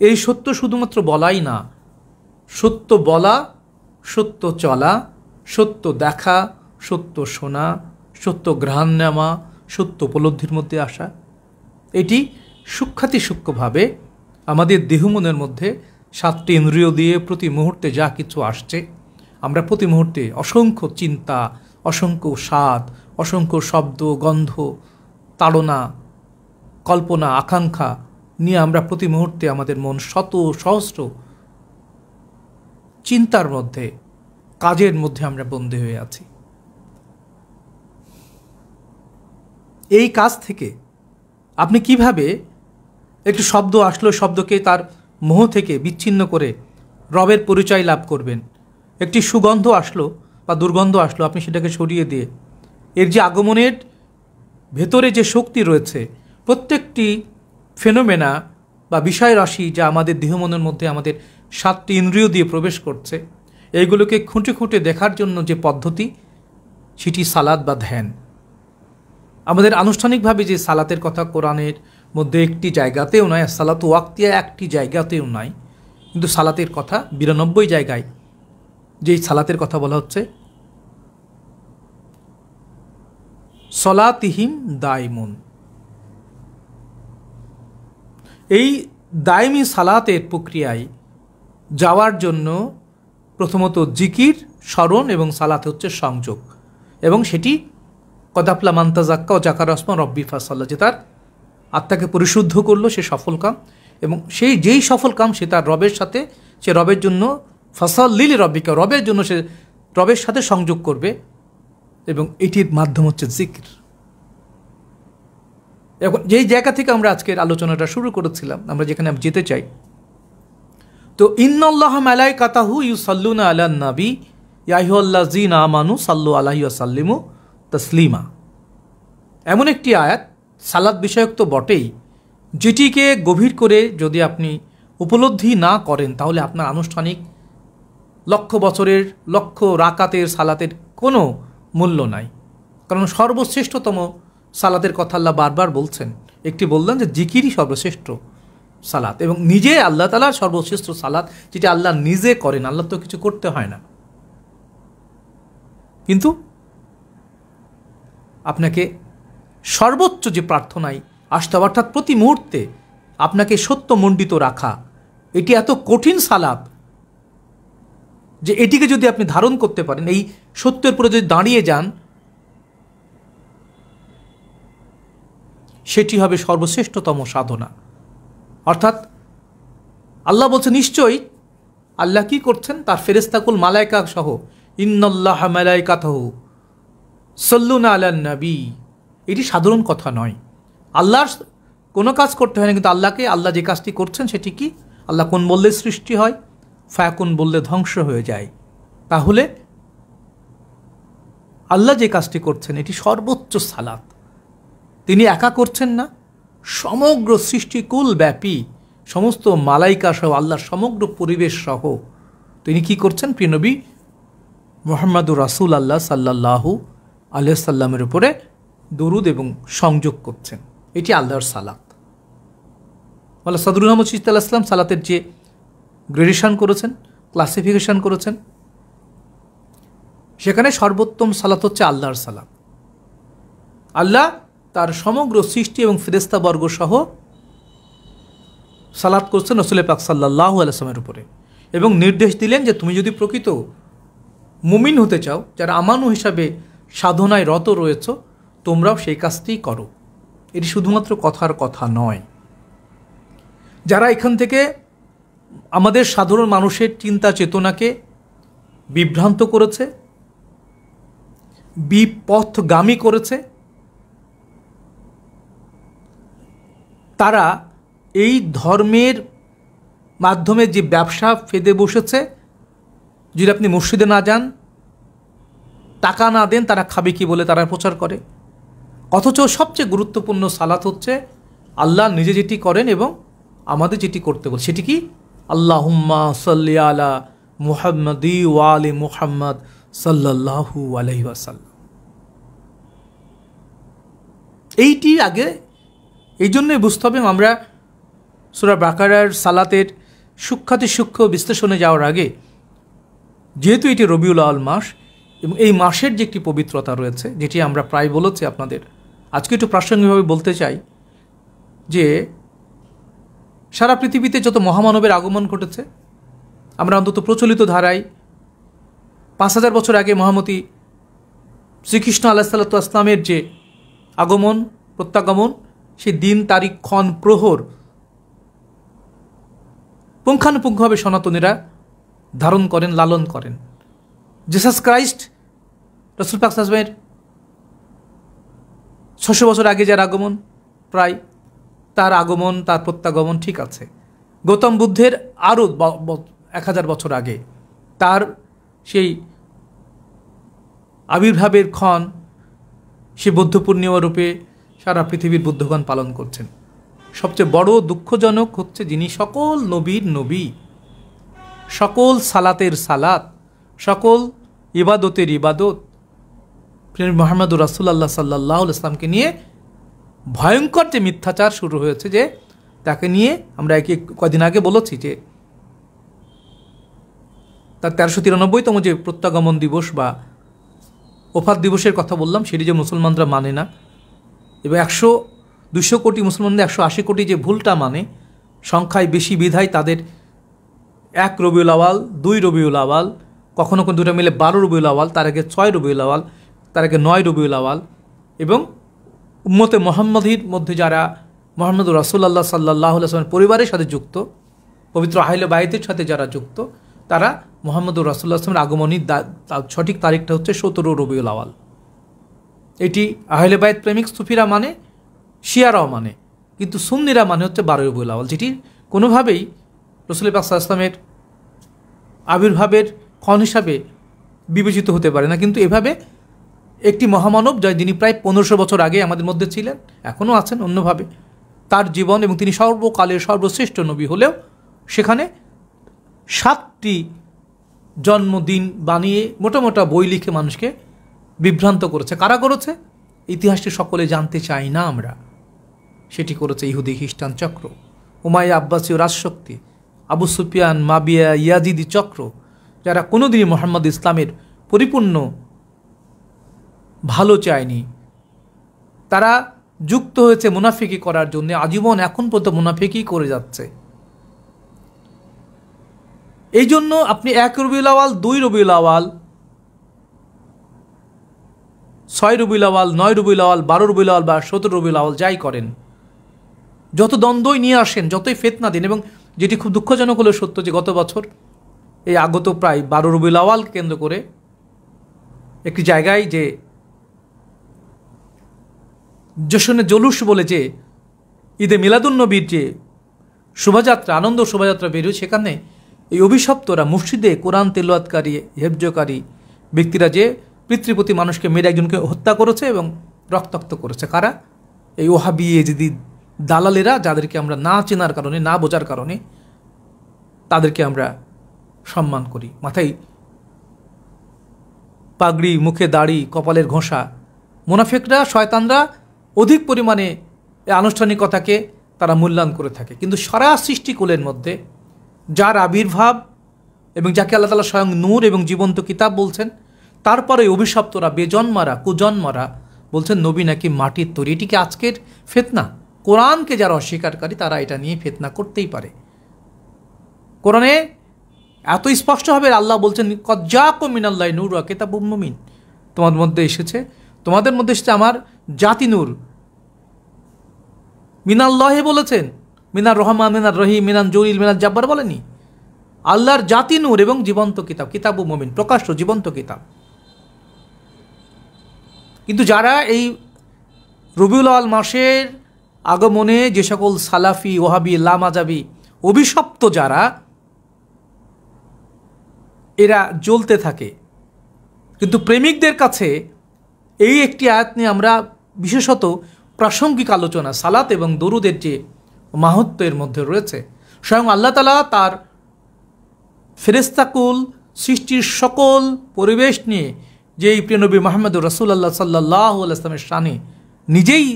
এই সত্য শুধুমাত্র বলাই না, সত্য বলা, সত্য চলা, সত্য দেখা, সত্য শোনা, সত্য ঘ্রাণ নেওয়া, সত্য উপলব্ধির মধ্যে আসা, এটি সূক্ষ্মাতিসূক্ষ্মভাবে আমাদের দেহমনের মধ্যে 7টি ইন্দ্রিয় দিয়ে প্রতি মুহূর্তে যা কিছু আসছে, আমরা প্রতি মুহূর্তে অসংখ্য চিন্তা, অসংখ্য স্বাদ, অসংখ্য শব্দ, গন্ধ, তাড়না, কল্পনা, আকাঙ্ক্ষা নিয়ে আমরা প্রতি মুহূর্তে আমাদের মন শত সহস্র চিন্তার মধ্যে, কাজের মধ্যে আমরা বন্দী হয়ে আছি। এই কাজ থেকে আপনি কিভাবে একটি শব্দ আসলো, শব্দকে তার মোহ থেকে বিচ্ছিন্ন করে রবের পরিচয় লাভ করবেন। একটি সুগন্ধ আসলো বা দুর্গন্ধ আসলো, আপনি সেটাকে সরিয়ে দিয়ে এর যে আগমনের ভেতরে যে শক্তি রয়েছে, প্রত্যেকটি ফেনোমেনা বা বিষয় রাশি যা আমাদের দেহমনের মধ্যে আমাদের 7টি ইন্দ্রিয় দিয়ে প্রবেশ করছে, এইগুলোকে খুঁটে খুঁটে দেখার জন্য যে পদ্ধতি, সেটি সালাত বা ধ্যান। আমাদের আনুষ্ঠানিকভাবে যে সালাতের কথা কোরআনের মধ্যে একটি জায়গাতেও নয়, সালাত ওয়াক্তিয়া একটি জায়গাতেও নাই, কিন্তু সালাতের কথা 92 জায়গায় যেই সালাতের কথা বলা হচ্ছে, সলাতিহিম দাইমুন। এই দাইমি সালাতের প্রক্রিয়ায় যাওয়ার জন্য প্রথমত জিকির, স্মরণ এবং সালাতে হচ্ছে সংযোগ। এবং সেটি কদাফলা মান্তাজাক্কা ও জাকার আসমান রব্বি ফাসাল্লাহ, যে তার আত্মাকে পরিশুদ্ধ করলো, সে সফল কাম। এবং সেই যেই সফল কাম, সে তার রবের সাথে, সে রবের জন্য ফাসাল্লিল রব্বিকা, রবের জন্য সে রবের সাথে সংযোগ করবে। এবং এটির মাধ্যম হচ্ছে জিকির। এখন যেই জায়গা থেকে আমরা আজকের আলোচনাটা শুরু করেছিলাম, আমরা যেখানে যেতে চাই, তো ইন্নাল্লাহা মালাইকাতাহু ইউসাল্লুনা আলান নবী ইয়া আইয়ুহাল্লাযীনা আমানু সাল্লু আলাইহি ওয়া সাল্লিমু তাসলিমা। এমন একটি আয়াত, সালাত বিষয়ক তো বটেই, যেটিকে গভীর করে যদি আপনি উপলব্ধি না করেন, তাহলে আপনার আনুষ্ঠানিক লক্ষ বছরের, লক্ষ রাকাতের সালাতের কোনো মূল্য নাই। কারণ সর্বশ্রেষ্ঠতম সালাতের কথা আল্লাহ বারবার বলছেন। একটি বললেন যে জিকিরই সর্বশ্রেষ্ঠ সালাত, এবং নিজে আল্লাহ তাআলার সর্বশ্রেষ্ঠ সালাত, যেটি আল্লাহ নিজে করেন। আল্লাহ তো কিছু করতে হয় না, কিন্তু আপনাকে সর্বোচ্চ যে প্রার্থনায় আসতে হবে, অর্থাৎ প্রতি মুহূর্তে আপনাকে সত্যমণ্ডিত রাখা, এটি এত কঠিন সালাত যে এটিকে যদি আপনি ধারণ করতে পারেন, এই সত্যের উপরে যদি দাঁড়িয়ে যান, সেটি হবে সর্বশ্রেষ্ঠতম সাধনা। অর্থাৎ আল্লাহ বলছে নিশ্চয়ই আল্লাহ কি করছেন, তার ফেরেশতাকুল মালায়েকা সহ, ইন্নাল্লাহা মালাইকাতাহু সাল্লুনা আলান নবী। এটি সাধারণ কথা নয়। আল্লাহর কোনো কাজ করতে হয় না, কিন্তু আল্লাহ যে কাজটি করছেন সেটি কি? আল্লাহ কোন বললে সৃষ্টি হয়, ফায়াকুন বললে ধ্বংস হয়ে যায়। তাহলে আল্লাহ যে কাজটি করছেন এটি সর্বোচ্চ সালাত। তিনি একা করছেন না, সমগ্র সৃষ্টিকুল ব্যাপী সমস্ত মালাইকা সহ, আল্লাহর সমগ্র পরিবেশ সহ তিনি কি করছেন? প্রিয় নবী মুহাম্মদুর রাসূলুল্লাহ সাল্লাল্লাহু আলাইহি সাল্লামের উপরে দরুদ এবং সংযোগ করছেন। এটি আল্লাহর সালাত। আল্লাহ সদরুল আহমদ চিশতি আলাইহিস সালাম সালাতের যে গ্রেডেশন করেছেন, ক্লাসিফিকেশন করেছেন, সেখানে সর্বোত্তম সালাত হচ্ছে আল্লাহর সালাত। আল্লাহ তার সমগ্র সৃষ্টি এবং ফেরেশতাবর্গ সহ সালাত করছেন রাসূল পাক সাল্লাল্লাহু আলাইহি ওয়াসাল্লামের উপরে, এবং নির্দেশ দিলেন যে তুমি যদি প্রকৃত মুমিন হতে চাও, যারা আমানু হিসাবে সাধনায় রত রয়েছ, তোমরাও সেই কাজটি করো। এটি শুধুমাত্র কথার কথা নয়। যারা এখান থেকে আমাদের সাধারণ মানুষের চিন্তা চেতনাকে বিভ্রান্ত করেছে, বিপথগামী করেছে, তারা এই ধর্মের মাধ্যমে যে ব্যবসা ফেদে বসেছে, যদি আপনি মসজিদে না যান, টাকা না দেন, তারা খাবে কি বলে তারা প্রচার করে। অথচ সবচেয়ে গুরুত্বপূর্ণ সালাত হচ্ছে আল্লাহ নিজে যেটি করেন এবং আমাদের যেটি করতে বলে, সেটি কি? আল্লাহুম্মা সাল্লি আলা মুহাম্মাদি ওয়া আলি মুহাম্মাদ সাল্লাল্লাহু আলাইহি ওয়াসাল্লাম। এইটি আগে এই জন্যই বুঝতে হবে। আমরা সূরা বাকারার সালাতের সূক্ষ্ম বিশ্লেষণে যাওয়ার আগে, যেহেতু এটি রবিউল আউয়াল মাস এবং এই মাসের যে একটি পবিত্রতা রয়েছে, যেটি আমরা প্রায় বলেছি আপনাদের, আজকে একটু প্রাসঙ্গিকভাবে বলতে চাই যে সারা পৃথিবীতে যত মহামানবের আগমন ঘটেছে, আমরা অন্তত প্রচলিত ধারায় 5000 বছর আগে মহামতি শ্রীকৃষ্ণ আলাইহিসসালাতু ওয়াসসালামের যে আগমন প্রত্যাগমন, সেই দিন, তারিখ, ক্ষণ, প্রহর পুঙ্খানুপুঙ্খভাবে সনাতনীরা ধারণ করেন, লালন করেন। জিসাস ক্রাইস্ট রাসূল পাক সাল্লাল্লাহু আলাইহি ওয়াসাল্লামের 600 বছর আগে যার আগমন, প্রায় তার আগমন, তার প্রত্যাগমন ঠিক আছে। গৌতম বুদ্ধের আরও 1000 বছর আগে তার সেই আবির্ভাবের ক্ষণ, সে বৌদ্ধ পূর্ণিমা রূপে সারা পৃথিবীর বুদ্ধগণ পালন করছেন। সবচেয়ে বড় দুঃখজনক হচ্ছে যিনি সকল নবীর নবী, সকল সালাতের সালাত, সকল ইবাদতের ইবাদত, প্রিয় মুহাম্মদুর রাসূলুল্লাহ সাল্লাল্লাহু আলাইহি ওয়াসাল্লামকে নিয়ে ভয়ঙ্কর যে মিথ্যাচার শুরু হয়েছে, যে তাকে নিয়ে আমরা কদিন আগে বলেছি যে তার 1393তম যে প্রত্যাগমন দিবস বা ওফাত দিবসের কথা বললাম, সেটি যে মুসলমানরা মানে না, এবং 200 কোটি মুসলমানদের 180 কোটি যে ভুলটা মানে, সংখ্যায় বেশি বিধায় তাদের 1 রবিউল আউয়াল, 2 রবিউল আউয়াল, কখনো কোনো দুটো মিলে 12 রবিউল আউয়াল, তার আগে 6 রবিউল আউয়াল, তার আগে 9 রবিউল আউয়াল, এবং উম্মতে মুহাম্মাদির মধ্যে যারা মুহাম্মদুর রাসূলুল্লাহ সাল্লাল্লাহু আলাইহি ওয়াসাল্লামের পরিবারের সাথে যুক্ত, পবিত্র আহলে বাইতের সাথে যারা যুক্ত, তারা মুহাম্মদুর রাসূলুল্লাহ সাল্লাল্লাহু আলাইহি ওয়াসাল্লামের আগমনী সঠিক তারিখটা হচ্ছে 17 রবিউল আউয়াল। এটি আহলে বাইত প্রেমিক সুফিরা মানে, শিয়ারাও মানে, কিন্তু সুন্নিরা মানে হচ্ছে 12 রবিউল আউয়াল, যেটি কোনোভাবেই রাসূল পাক সাল্লাল্লাহু আলাইহি ওয়াসাল্লামের আবির্ভাবের ক্ষণ হিসাবে বিবেচিত হতে পারে না। কিন্তু এভাবে একটি মহামানব, যিনি প্রায় 1500 বছর আগে আমাদের মধ্যে ছিলেন, এখনও আছেন অন্যভাবে, তার জীবন, এবং তিনি সর্বকালের সর্বশ্রেষ্ঠ নবী হলেও সেখানে 7টি জন্মদিন বানিয়ে মোটা বই লিখে মানুষকে বিভ্রান্ত করেছে। কারা করেছে? ইতিহাসটি সকলে জানতে চাই না আমরা। সেটি করেছে ইহুদি খ্রিস্টান চক্র, উমাইয়া আব্বাসীয় রাজশক্তি, আবু সুফিয়ান, মাবিয়া, ইয়াজিদি চক্র, যারা কোনোদিনই মুহাম্মদ ইসলামের পরিপূর্ণ ভালো চায়নি। তারা যুক্ত হয়েছে মুনাফিকি করার জন্য, আজীবন এখন পর্যন্ত মুনাফিকি করে যাচ্ছে। এই জন্য আপনি 1 রবিউল আউয়াল, 2 রবিউল আউয়াল, 6 রবিউল আউয়াল, 9 রবিউল আউয়াল, 12 রবিউল আউয়াল বা 17 রবিউল আউয়াল যাই করেন, যত দ্বন্দ্বই নিয়ে আসেন, যতই ফিতনা দিন, এবং যেটি খুব দুঃখজনক হলেও সত্য যে গত বছর এই আগত প্রায় 12 রবিউল আউয়াল কেন্দ্র করে একটি জায়গায় যে জশনে জলুস বলে যে ঈদে মিলাদুন্নবীর যে শোভাযাত্রা, আনন্দ শোভাযাত্রা বেরোয়, সেখানে এই অভিশপ্তরা মসজিদে কোরআন তেলাওয়াতকারী, হেফজকারী ব্যক্তিরা যে পিতৃপতি মানুষকে মেরে একজনকে হত্যা করেছে এবং রক্তাক্ত করেছে। কারা? এই ওহাবি ইয়েজিদি দালালেরা, যাদেরকে আমরা না চেনার কারণে, না বোঝার কারণে তাদেরকে আমরা সম্মান করি। মাথায় পাগড়ি, মুখে দাড়ি, কপালের ঘোষা। মুনাফিকরা, শয়তানরা অধিক পরিমাণে এই আনুষ্ঠানিকতাকে তারা মূল্যায়ন করে থাকে। কিন্তু সারা সৃষ্টিকুলের মধ্যে যার আবির্ভাব এবং যাকে আল্লাহ তাআলা স্বয়ং নূর এবং জীবন্ত কিতাব বলছেন, তারপরে অভিশপ্তরা, বেজন্মারা, কুজন্মারা বলছেন নবী নাকি মাটির তৈরি। এটিকে আজকের ফিতনা। কোরআনকে যারা অস্বীকারী তারা এটা নিয়ে ফিতনা করতেই পারে। কোরআনে এত স্পষ্টভাবে আল্লাহ বলছেন, কদ জাআকুম মিনাল্লাহি নূরুন ওয়া কিতাবুম মুবিন, তোমাদের মধ্যে এসেছে আমার জাতি নূর। মিনাল্লাহি বলেছেন, মিনার রহমান, মিনার রহিম, মিনান জলিল, মিনাল জাব্বার বলেনি। আল্লাহর জাতি নূর এবং জীবন্ত কিতাব, কিতাবুম মুবিন, প্রকাশ্য জীবন্ত কিতাব। কিন্তু যারা এই রবিউল আউয়াল মাসের আগমনে যে সকল সালাফি, ওহাবি, লামাজাবি অভিশপ্ত যারা, এরা জ্বলতে থাকে। কিন্তু প্রেমিকদের কাছে এই একটি আয়াত নিয়ে আমরা বিশেষত প্রাসঙ্গিক আলোচনা, সালাত এবং দরুদের যে মাহাত্ম্যের মধ্যে রয়েছে, স্বয়ং আল্লাহ তাআলা তার ফেরেশতাকুল সৃষ্টির সকল পরিবেশ নিয়ে যে এই প্রিয় নবী মুহাম্মদুর রাসূলুল্লাহ সাল্লাল্লাহু আলাইহি ওয়াসাল্লামের শানে নিজেই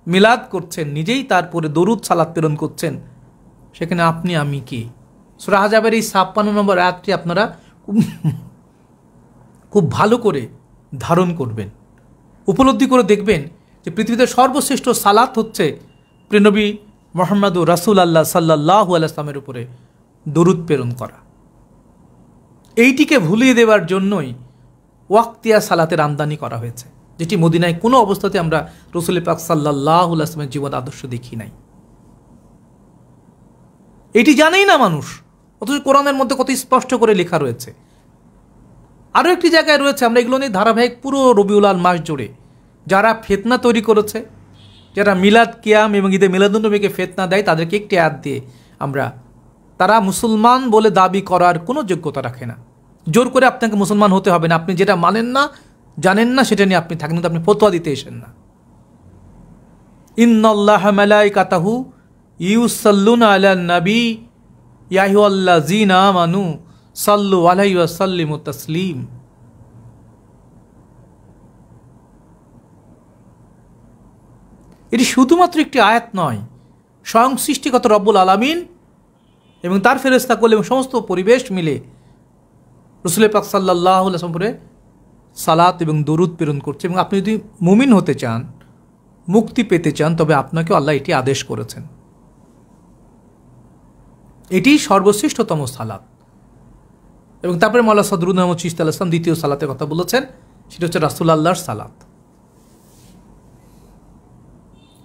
মিলাদ করছেন, নিজেই তারপরে দরুদ সালাত প্রেরণ করছেন, সেখানে আপনি আমি কি? সূরা আহজাবের এই 56 নম্বর আয়াতটি আপনারা খুব ভালো করে ধারণ করবেন, উপলব্ধি করে দেখবেন যে পৃথিবীতে সর্বশ্রেষ্ঠ সালাত হচ্ছে প্রিয়নবী মুহাম্মদুর রাসূলুল্লাহ সাল্লাল্লাহু আলাইহি ওয়াসাল্লামের উপরে দরুদ প্রেরণ করা। এইটিকে ভুলিয়ে দেওয়ার জন্যই ওয়াক্তিয়া সালাতের আমদানি করা হয়েছে, যেটি মদিনায় কোনো অবস্থাতে আমরা রাসূল পাক সাল্লাল্লাহু আলাইহি ওয়াসাল্লামের জীবন আদর্শ দেখি নাই। এটি জানেই না মানুষ, অথচ কোরআনের মধ্যে কত স্পষ্ট করে লেখা রয়েছে। আরও একটি জায়গায় রয়েছে, আমরা এগুলো নিয়ে ধারাবাহিক পুরো রবিউল আউয়াল মাস জুড়ে যারা ফিতনা তৈরি করেছে, যারা মিলাদ কিয়াম এবং ঈদে মিলাদুন্নবীকে ফিতনা দেয়, তাদেরকে একটি আয়াত দিয়ে আমরা, তারা মুসলমান বলে দাবি করার কোনো যোগ্যতা রাখে না। জোর করে আপনাকে মুসলমান হতে হবে না, আপনি যেটা মানেন না, জানেন না, সেটা নিয়ে আপনি থাকেন, কিন্তু আপনি ফতোয়া দিতে এসেন না। ইন্নাল্লাহা মালাইকাতাহু ইউসাল্লুনা আলান নবী ইয়া আইয়ুহাল্লাযীনা আমানু সাল্লু আলাইহি ওয়া সাল্লিমু তাসলিম। এটি শুধুমাত্র একটি আয়াত নয়, স্বয়ং সৃষ্টিগত রব্বুল আলামিন এবং তার ফেরেশতাকুল এবং সমস্ত পরিবেশ মিলে রাসূল পাক সাল্লাল্লাহু আলাইহি ওয়াসাল্লামের সালাত এবং দরুদ প্রেরণ করছে। এবং আপনি যদি মুমিন হতে চান, মুক্তি পেতে চান, তবে আপনাকে আল্লাহ এটি আদেশ করেছেন। এটি সর্বশ্রেষ্ঠতম সালাত। এবং তারপরে মাওলানা সদরুল আহমদ চিশতি আলাইহিস সালাম দ্বিতীয় সালাতের কথা বলেছেন, সেটা হচ্ছে রাসূলুল্লাহর সালাত।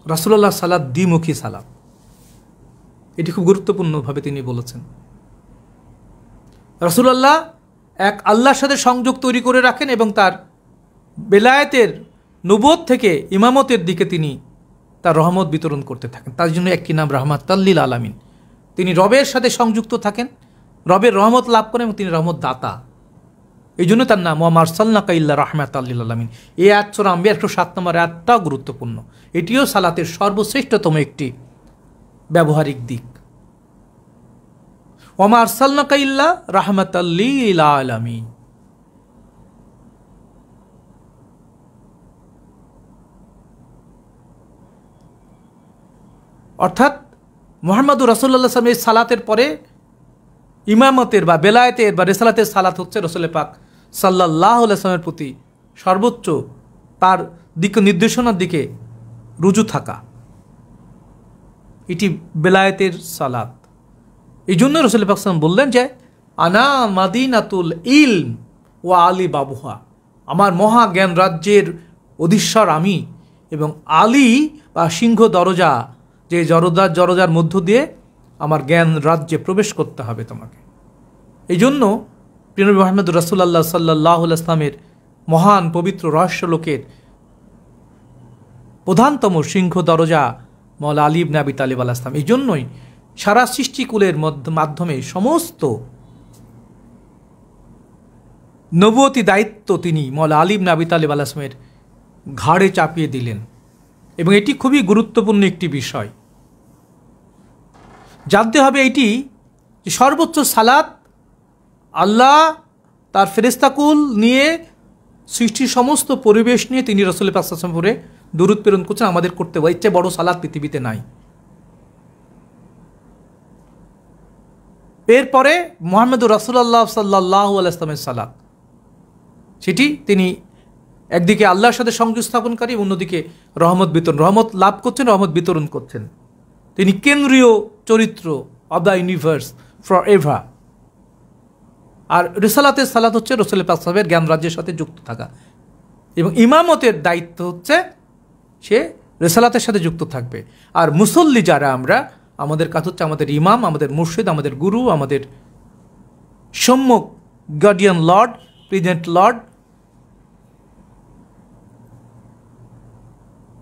রাসূলুল্লাহর সালাত দ্বিমুখী সালাত, এটি খুব গুরুত্বপূর্ণভাবে তিনি বলেছেন। রাসূলুল্লাহ এক আল্লাহর সাথে সংযোগ তৈরি করে রাখেন এবং তার বেলায়েতের নবুয়ত থেকে ইমামতের দিকে তিনি তার রহমত বিতরণ করতে থাকেন। তার জন্য একটি নাম রাহমাতাল লিল আলামিন। তিনি রবের সাথে সংযুক্ত থাকেন, রবের রহমত লাভ করেন এবং তিনি রহমত দাতা। এই জন্য তার নাম ওয়া মা আরসালনাকা ইল্লা রাহমাতাল লিল আলামিন। এই আয়াত সূরা আম্বিয়া 107 নম্বর আয়াতটাও গুরুত্বপূর্ণ। এটিও সালাতের সর্বশ্রেষ্ঠতম একটি ব্যবহারিক দিক। ওয়া মা আরসালনাকা ইল্লা রাহমাতাল লিল আলামিন। অর্থাৎ মুহাম্মদুর রাসূলুল্লাহ সাল্লাল্লাহু আলাইহি ওয়াসাল্লাম এই সালাতের পরে ইমামতের বা বেলায়েতের বা রিসালাতের সালাত হচ্ছে রাসূল পাক সাল্লাল্লাহু আলাইহি ওয়াসাল্লামের প্রতি সর্বোচ্চ তার দিক নির্দেশনার দিকে রুজু থাকা। এটি বেলায়েতের সালাত। এই জন্য রাসূল পাক সাল্লাল্লাহু আলাইহি ওয়াসাল্লাম বললেন যে আনা মাদিনাতুল ইলম ওয়া আলী বাবুহা, আমার মহাজ্ঞান রাজ্যের অধীশ্বর আমি, এবং আলী বা সিংহ দরজা, যে দরজার মধ্য দিয়ে আমার জ্ঞান রাজ্যে প্রবেশ করতে হবে তোমাকে। এই জন্য প্রিয় নবী মুহাম্মদ রাসূলুল্লাহ সাল্লাল্লাহু আলাইহি ওয়াসাল্লামের মহান পবিত্র রহস্য লোকের প্রধানতম সিংহ দরজা মওলা আলী ইবনে আবি তালিব আলাইহিস সালাম। এই জন্যই সারা সৃষ্টিকুলের মাধ্যমে সমস্ত নবুয়তি দায়িত্ব তিনি মওলা আলী ইবনে আবি তালিব আলাইহিস সালামের ঘাড়ে চাপিয়ে দিলেন। এবং এটি খুবই গুরুত্বপূর্ণ একটি বিষয়। জানতে হবে এটি যে সর্বোচ্চ সালাত আল্লাহ তার ফেরেশতাকুল নিয়ে, সৃষ্টির সমস্ত পরিবেশ নিয়ে তিনি রাসূল পাক সাল্লাল্লাহু আলাইহি ওয়াসাল্লাম উপরে দরুদ প্রেরণ করছেন, আমাদের করতে হবে। এর চেয়ে বড় সালাত পৃথিবীতে নাই। এরপরে মুহাম্মদুর রাসূলুল্লাহ সাল্লাল্লাহু আলাইহি ওয়াসাল্লামের সালাত, সেটি তিনি একদিকে আল্লাহর সাথে সংযোগ স্থাপনকারী, অন্যদিকে রহমত বিতরণ, রহমত লাভ করছেন, রহমত বিতরণ করছেন। তিনি কেন্দ্রীয় চরিত্র অব দ্য ইউনিভার্স ফর এভার। আর রিসালাতের সালাত হচ্ছে রাসূল পাক সাল্লাল্লাহু আলাইহি ওয়াসাল্লামের জ্ঞান রাজ্যের সাথে যুক্ত থাকা, এবং ইমামতের দায়িত্ব হচ্ছে সে রিসালাতের সাথে যুক্ত থাকবে। আর মুসল্লি যারা আমরা, আমাদের কাজ হচ্ছে আমাদের ইমাম, আমাদের মুর্শিদ, আমাদের গুরু, আমাদের সম্যক গার্ডিয়ান লর্ড, প্রেজেন্ট লর্ড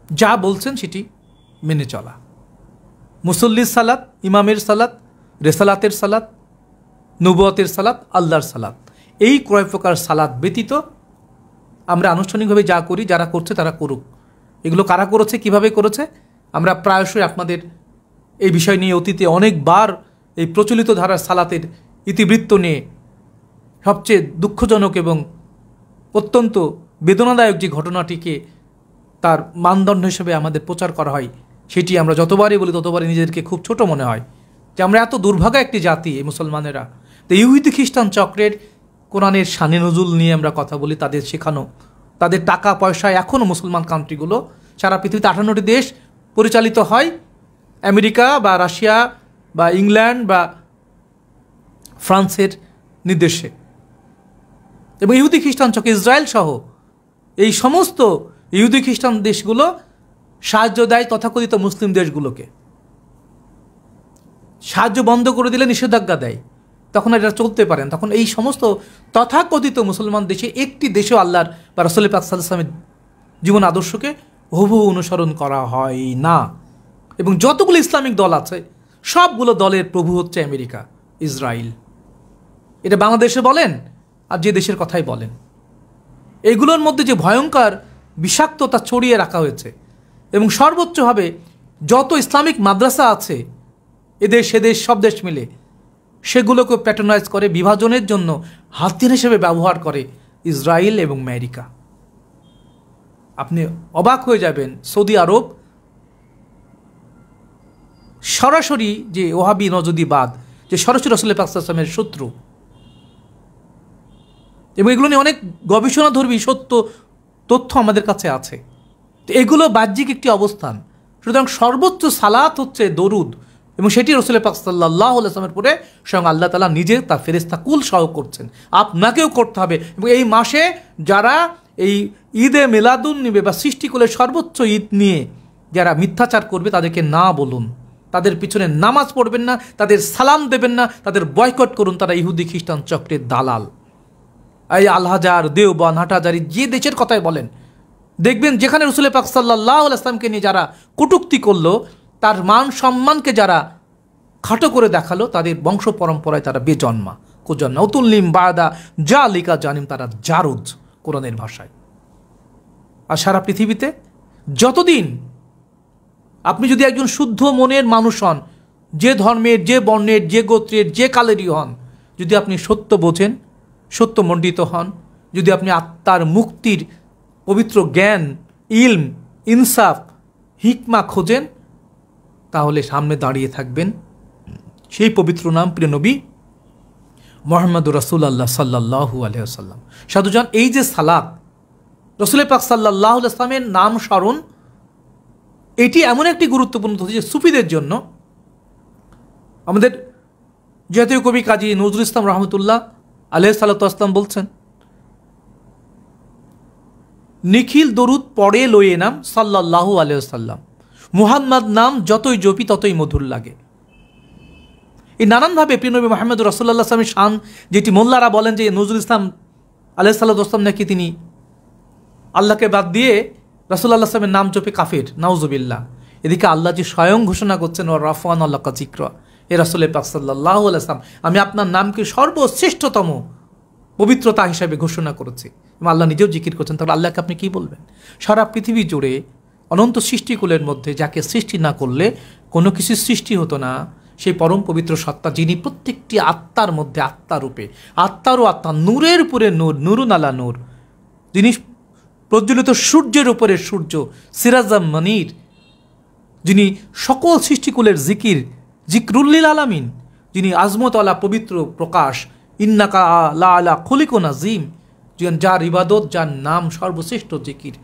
যা বলছেন সেটি মেনে চলা। মুসল্লির সালাত, ইমামের সালাত, রেসালাতের সালাত, নবুয়তের সালাত, আল্লাহর সালাত, এই কয় প্রকার সালাত ব্যতীত আমরা আনুষ্ঠানিকভাবে যা করি, যারা করছে তারা করুক। এগুলো কারা করেছে, কিভাবে করেছে, আমরা প্রায়শই আপনাদের এই বিষয় নিয়ে অতীতে অনেকবার এই প্রচলিত ধারার সালাতের ইতিবৃত্ত নিয়ে সবচেয়ে দুঃখজনক এবং অত্যন্ত বেদনাদায়ক যে ঘটনাটিকে তার মানদণ্ড হিসেবে আমাদের প্রচার করা হয়, সেটি আমরা যতবারই বলি ততবারই নিজেদেরকে খুব ছোট মনে হয় যে আমরা এত দুর্ভাগা একটি জাতি এই মুসলমানেরা। তো ইহুদি খ্রিস্টান চক্রের কোরআনের শানে নজুল নিয়ে আমরা কথা বলি, তাদের শেখানো, তাদের টাকা পয়সায় এখনও মুসলমান কান্ট্রিগুলো, সারা পৃথিবীতে 58টি দেশ পরিচালিত হয় আমেরিকা বা রাশিয়া বা ইংল্যান্ড বা ফ্রান্সের নির্দেশে, এবং ইহুদি খ্রিস্টান চক্র ইসরায়েল সহ এই সমস্ত ইহুদি খ্রিস্টান দেশগুলো সাহায্য দেয় তথাকথিত মুসলিম দেশগুলোকে। সাহায্য বন্ধ করে দিলে নিষেধাজ্ঞা দেয়, তখন এটা চলতে পারেন। তখন এই সমস্ত তথাকথিত মুসলমান দেশে একটি দেশেও আল্লাহর বা রাসূল পাক সাল্লাল্লাহু আলাইহি ওয়াসাল্লামের জীবন আদর্শকে হুবহু অনুসরণ করা হয় না। এবং যতগুলো ইসলামিক দল আছে সবগুলো দলের প্রভু হচ্ছে আমেরিকা, ইসরায়েল। এটা বাংলাদেশে বলেন আর যে দেশের কথাই বলেন, এগুলোর মধ্যে যে ভয়ঙ্কর বিষাক্ততা ছড়িয়ে রাখা হয়েছে, এবং সর্বোচ্চভাবে যত ইসলামিক মাদ্রাসা আছে এদেশ সেদেশ সব দেশ মিলে সেগুলোকে প্যাটার্নাইজ করে, বিভাজনের জন্য হাতিয়ার হিসেবে ব্যবহার করে ইসরায়েল এবং আমেরিকা। আপনি অবাক হয়ে যাবেন, সৌদি আরব সরাসরি যে ওহাবি নজদিবাদ, যে সরাসরি রাসূল পাক সাল্লাল্লাহু আলাইহি ওয়াসাল্লামের শত্রু, এবং এগুলো নিয়ে অনেক গবেষণাধর্মী সত্য তথ্য আমাদের কাছে আছে। তো এগুলো বাহ্যিক একটি অবস্থান। সুতরাং সর্বোচ্চ সালাত হচ্ছে দরুদ, এবং সেটি রাসূল পাক সাল্লাল্লাহু আলাইহি ওয়াসাল্লামের পরে স্বয়ং আল্লাহ তাআলা নিজে তার ফেরেশতা কুল সহ করছেন, আপনাকেও করতে হবে। এবং এই মাসে যারা এই ঈদে মিলাদুন নিবে বা সৃষ্টিকুলের সর্বোচ্চ ঈদ নিয়ে যারা মিথ্যাচার করবে তাদেরকে না বলুন, তাদের পিছনে নামাজ পড়বেন না, তাদের সালাম দেবেন না, তাদের বয়কট করুন। তারা ইহুদি খ্রিস্টান চক্রের দালাল। এই আলহাজার, দেওবন্দ, হাটহাজারি যে দেশের কথাই বলেন, দেখবেন যেখানে রাসূল পাক সাল্লাল্লাহু আলাইহি ওয়াসাল্লামকে নিয়ে যারা কটূক্তি করলো, তার মান সম্মানকে যারা খাটো করে দেখালো, তাদের বংশ পরম্পরায় তারা বেজন্মা, কুজন্মা, উতুল্লিম বাদা জালিকা জানিম, তারা জারুদ কোরআনের ভাষায়। আর সারা পৃথিবীতে যতদিন আপনি যদি একজন শুদ্ধ মনের মানুষ হন, যে ধর্মের, যে বর্ণের, যে গোত্রের, যে কালেরই হন, যদি আপনি সত্য বোঝেন, সত্যমণ্ডিত হন, যদি আপনি আত্মার মুক্তির পবিত্র জ্ঞান, ইলম, ইনসাফ, হিকমা খোঁজেন, তাহলে সামনে দাঁড়িয়ে থাকবেন সেই পবিত্র নাম প্রিয় নবী মুহাম্মদুর রাসূলুল্লাহ সাল্লাল্লাহু আলাইহি ওয়াসাল্লাম। সাধুজান, এই যে সালাত, রাসূল পাক সাল্লাল্লাহু আলাইহি ওয়াসাল্লামের নাম স্মরণ, এটি এমন একটি গুরুত্বপূর্ণ তথ্য যে সুফিদের জন্য, আমাদের জাতীয় কবি কাজী নজরুল ইসলাম রহমতুল্লাহ আলাইহিস সালাতু ওয়াস সালাম বলছেন, নিখিল দরুদ পড়ে লয়ে নাম সাল্লাল্লাহু আলাইহি ওয়াসাল্লাম, মুহাম্মদ নাম যতই জপি ততই মধুর লাগে। এই নানানভাবে প্রিয় নবী মুহাম্মদ রাসূলুল্লাহ সাল্লাল্লাহু আলাইহি ওয়াসাল্লামের শান, যেটি মোল্লারা বলেন যে নজরুল ইসলাম আলাইহিস সালাতু ওয়াস সালাম নাকি তিনি আল্লাহকে বাদ দিয়ে রাসূলুল্লাহ সাল্লাল্লাহু আলাইহি ওয়াসাল্লামের নাম জপে কাফের, নাউজুবিল্লাহ। এদিকে আল্লাহ যে স্বয়ং ঘোষণা করছেন, ও রাফান আল্লাহ কা যিকরা, এ রাসূল পাক সাল্লাল্লাহু আলাইহি ওয়াসাল্লাম, আমি আপনার নামকে সর্বশ্রেষ্ঠতম পবিত্রতা হিসাবে ঘোষণা করেছি। এবং আল্লাহ নিজেও জিকির করছেন। তাহলে আল্লাহকে আপনি কি বলবেন? সারা পৃথিবী জুড়ে অনন্ত সৃষ্টিকুলের মধ্যে যাকে সৃষ্টি না করলে কোনো কিছু সৃষ্টি হতো না, সেই পরম পবিত্র সত্তা, যিনি প্রত্যেকটি আত্মার মধ্যে আত্মারূপে, আত্মারও আত্মা, নূরের উপরে নূর, নুরুন আলা নূর, যিনি প্রজ্বলিত সূর্যের উপরে সূর্য, সিরাজাম মনির, যিনি সকল সৃষ্টিকুলের জিকরুল্লিল আলামিন, যিনি আজমত আলা পবিত্র প্রকাশ, ইন্নাকা লা আলা খুলিকুন আযীম, যার ইবাদত, যার নাম সর্বশ্রেষ্ঠ জিকির,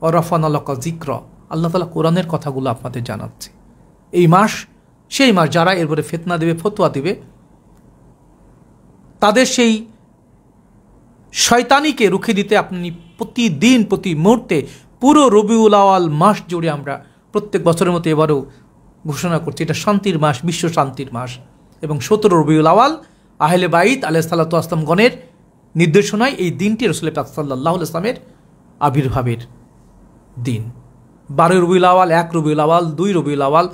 ও রাফান আল্লাহ কা যিকরা। আল্লাহ তাআলা কোরআনের কথাগুলো আপনাদের জানাচ্ছে। এই মাস সেই মাস যারা এরপরে ফিতনা দেবে, ফতোয়া দেবে, তাদের সেই শয়তানিকে রুখে দিতে আপনি প্রতিদিন, প্রতি মুহূর্তে, পুরো রবিউল আওয়াল মাস জুড়ে আমরা প্রত্যেক বছরের মতো এবারেও ঘোষণা করছি এটা শান্তির মাস, বিশ্ব শান্তির মাস। এবং 17 রবিউল আওয়াল আহলে বাইত আলাইহিস সালাতু ওয়াস সালাম গণের নির্দেশনায় এই দিনটি রাসূল পাক সাল্লাল্লাহু আলাইহি ওয়াসাল্লামের আবির্ভাবের দিন। 12 রবিউল আওয়াল, 1 রবিউল আওয়াল, 2 রবিউল আওয়াল,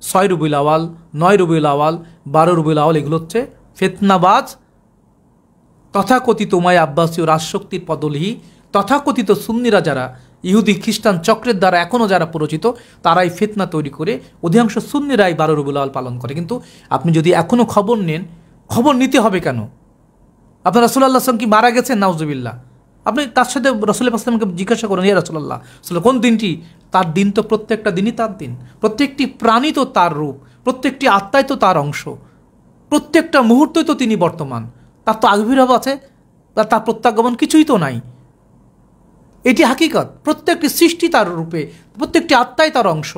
6 রবিউল আওয়াল, 9 রবিউল আওয়াল, 12 রবিউল আওয়াল, এগুলো হচ্ছে ফিতনাবাজ, তথাকথিত উমাইয়া আব্বাসী ও রাজশক্তির পদলিহী তথাকথিত সুন্নিরা, যারা ইহুদি খ্রিস্টান চক্রের দ্বারা এখনও যারা পরিচিত, তারাই ফিতনা তৈরি করে, অধিকাংশ সুন্নিরাই 12 রবিউল আওয়াল পালন করে। কিন্তু আপনি যদি এখনও খবর নেন, খবর নিতে হবে কেন? আপনার রাসূলুল্লাহ সাল্লাল্লাহু আলাইহি ওয়াসাল্লাম কি মারা গেছেন? নাউজুবিল্লাহ। আপনি তার সাথে রাসূল পাক সাল্লাল্লাহু আলাইহি ওয়াসাল্লামকে জিজ্ঞাসা করেন, ইয়া রাসূলুল্লাহ, কোন দিনটি? তার দিন তো প্রত্যেকটা দিনই তার দিন, প্রত্যেকটি প্রাণী তো তার রূপ, প্রত্যেকটি আত্মাই তো তার অংশ, প্রত্যেকটা মুহূর্তই তো তিনি বর্তমান, তার তো আবির্ভাব আছে, তার প্রত্যাগমন কিছুই তো নাই। এটি হাকিকত, প্রত্যেকটি সৃষ্টি তার রূপে, প্রত্যেকটি আত্মাই তার অংশ।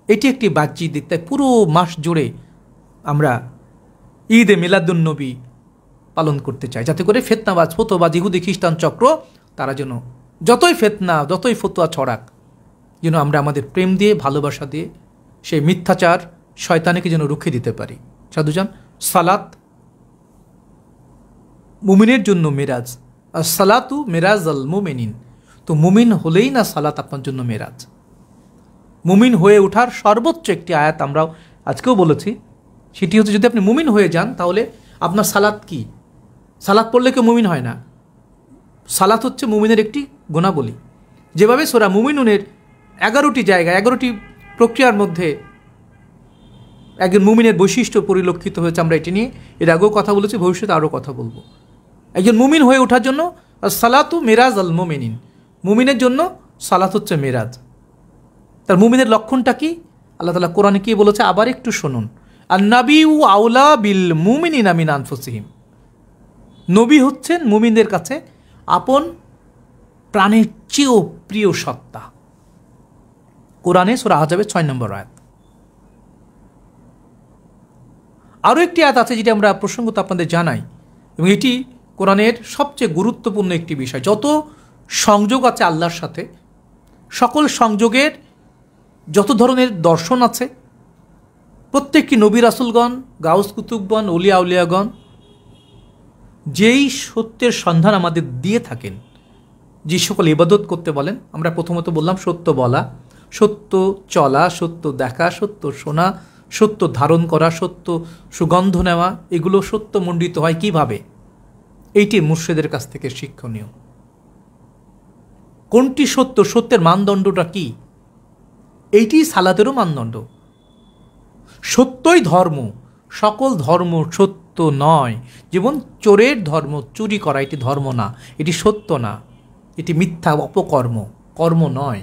এটি একটি বাহ্যিক দিক। তাই পুরো মাস জুড়ে আমরা ঈদে মিলাদুন নবী পালন করতে চাই, যাতে করে ফিতনাবাজ, ফতোয়াবাজ, ইহুদি খ্রিস্টান চক্র, তারা যেন যতই ফিতনা, যতই ফতোয়া ছড়াক, যেন আমরা আমাদের প্রেম দিয়ে, ভালোবাসা দিয়ে সেই মিথ্যাচার, শয়তানিকে যেন রুখে দিতে পারি। সাধুজান, সালাত মুমিনের জন্য মেরাজ, আর সালাতু মেরাজ আল মুমিনিন। তো মুমিন হলেই না সালাত আপনার জন্য মেরাজ। মুমিন হয়ে ওঠার সর্বোচ্চ একটি আয়াত আমরাও আজকেও বলেছি, সেটি হচ্ছে যদি আপনি মুমিন হয়ে যান, তাহলে আপনার সালাত কি? সালাত পড়লে কেউ মুমিন হয় না। সালাত হচ্ছে মুমিনের একটি গুণাবলী। যেভাবে সূরা মুমিনুনের 11টি জায়গায়, 11টি প্রক্রিয়ার মধ্যে একজন মুমিনের বৈশিষ্ট্য পরিলক্ষিত হয়েছে, আমরা এটি নিয়ে এর আগেও কথা বলেছি, ভবিষ্যতে আরও কথা বলবো। একজন মুমিন হয়ে ওঠার জন্য সালাতু মেরাজ আল মুমিনিন, মুমিনের জন্য সালাত হচ্ছে মেরাজ। তার মুমিনের লক্ষণটা কি? আল্লাহ তাআলা কোরআনে কি বলেছে আবার একটু শুনুন। আন-নাবিয়্যু আওলা বিল মুমিনিনা মিন আনফুসিহিম, নবী হচ্ছেন মুমিনদের কাছে আপন প্রাণের চেয়েও প্রিয় সত্তা। কোরআনে সূরা আহজাবের 6 নম্বর আয়াত। আরও একটি আয়াত আছে যেটি আমরা প্রসঙ্গত আপনাদের জানাই, এবং এটি কোরআনের সবচেয়ে গুরুত্বপূর্ণ একটি বিষয়। যত সংযোগ আছে আল্লাহর সাথে, সকল সংযোগের যত ধরনের দর্শন আছে, প্রত্যেকটি নবী রাসূলগণ, গাউস কুতুবগণ, ওলিয়া উলিয়াগণ যেই সত্যের সন্ধান আমাদের দিয়ে থাকেন, যে সকল ইবাদত করতে বলেন, আমরা প্রথমত বললাম সত্য বলা, সত্য চলা, সত্য দেখা, সত্য শোনা, সত্য ধারণ করা, সত্য সুগন্ধ নেওয়া, এগুলো সত্য মণ্ডিত হয় কিভাবে? এইটি মুর্শিদের কাছ থেকে শিক্ষণীয়। কোনটি সত্য, সত্যের মানদণ্ডটা কি? এইটি সালাতেরও মানদণ্ড। সত্যই ধর্ম, সকল ধর্ম সত্য নয়। যেমন চোরের ধর্ম চুরি করা, এটি ধর্ম না, এটি সত্য না, এটি মিথ্যা অপকর্ম, কর্ম নয়।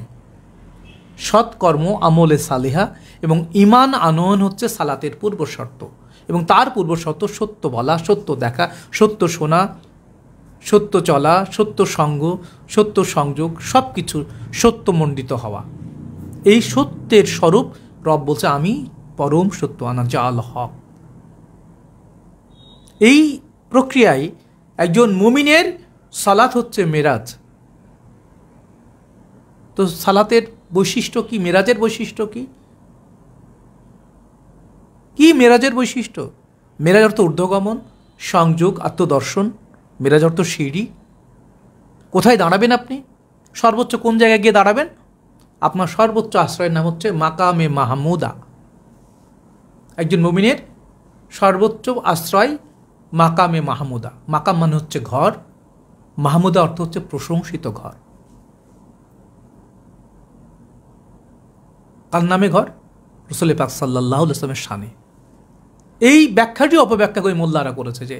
সৎকর্ম আমলে সালেহা এবং ঈমান আনয়ন হচ্ছে সালাতের পূর্ব শর্ত, এবং তার পূর্ব শর্ত সত্য বলা, সত্য দেখা, সত্য শোনা, সত্য চলা, সত্য সঙ্গ, সত্য সংযোগ, সব কিছু সত্যমণ্ডিত হওয়া। এই সত্যের স্বরূপ রব বলছে আমি পরম সত্য, আনা জাল হক। এই প্রক্রিয়ায় একজন মুমিনের সালাত হচ্ছে মেরাজ। তো সালাতের বৈশিষ্ট্য কি, মেরাজের বৈশিষ্ট্য কি? কি মেরাজের বৈশিষ্ট্য? মেরাজ অর্থ ঊর্ধ্বগমন, সংযোগ, আত্মদর্শন। মেরাজ অর্থ সিঁড়ি। কোথায় দাঁড়াবেন আপনি? সর্বোচ্চ কোন জায়গায় গিয়ে দাঁড়াবেন? আপনার সর্বোচ্চ আশ্রয়ের নাম হচ্ছে মাকামে মাহমুদা। একজন মুমিনের সর্বোচ্চ আশ্রয় মাকামে মাহমুদা। মাকাম মানে হচ্ছে ঘর, মাহমুদা অর্থ হচ্ছে প্রশংসিত ঘর। কার নামে ঘর? রাসূল পাক সাল্লাল্লাহু আলাইহি ওয়াসাল্লামের শানে। এই ব্যাখ্যাটি অপব্যাখ্যা করে মোল্লারা করেছে যে,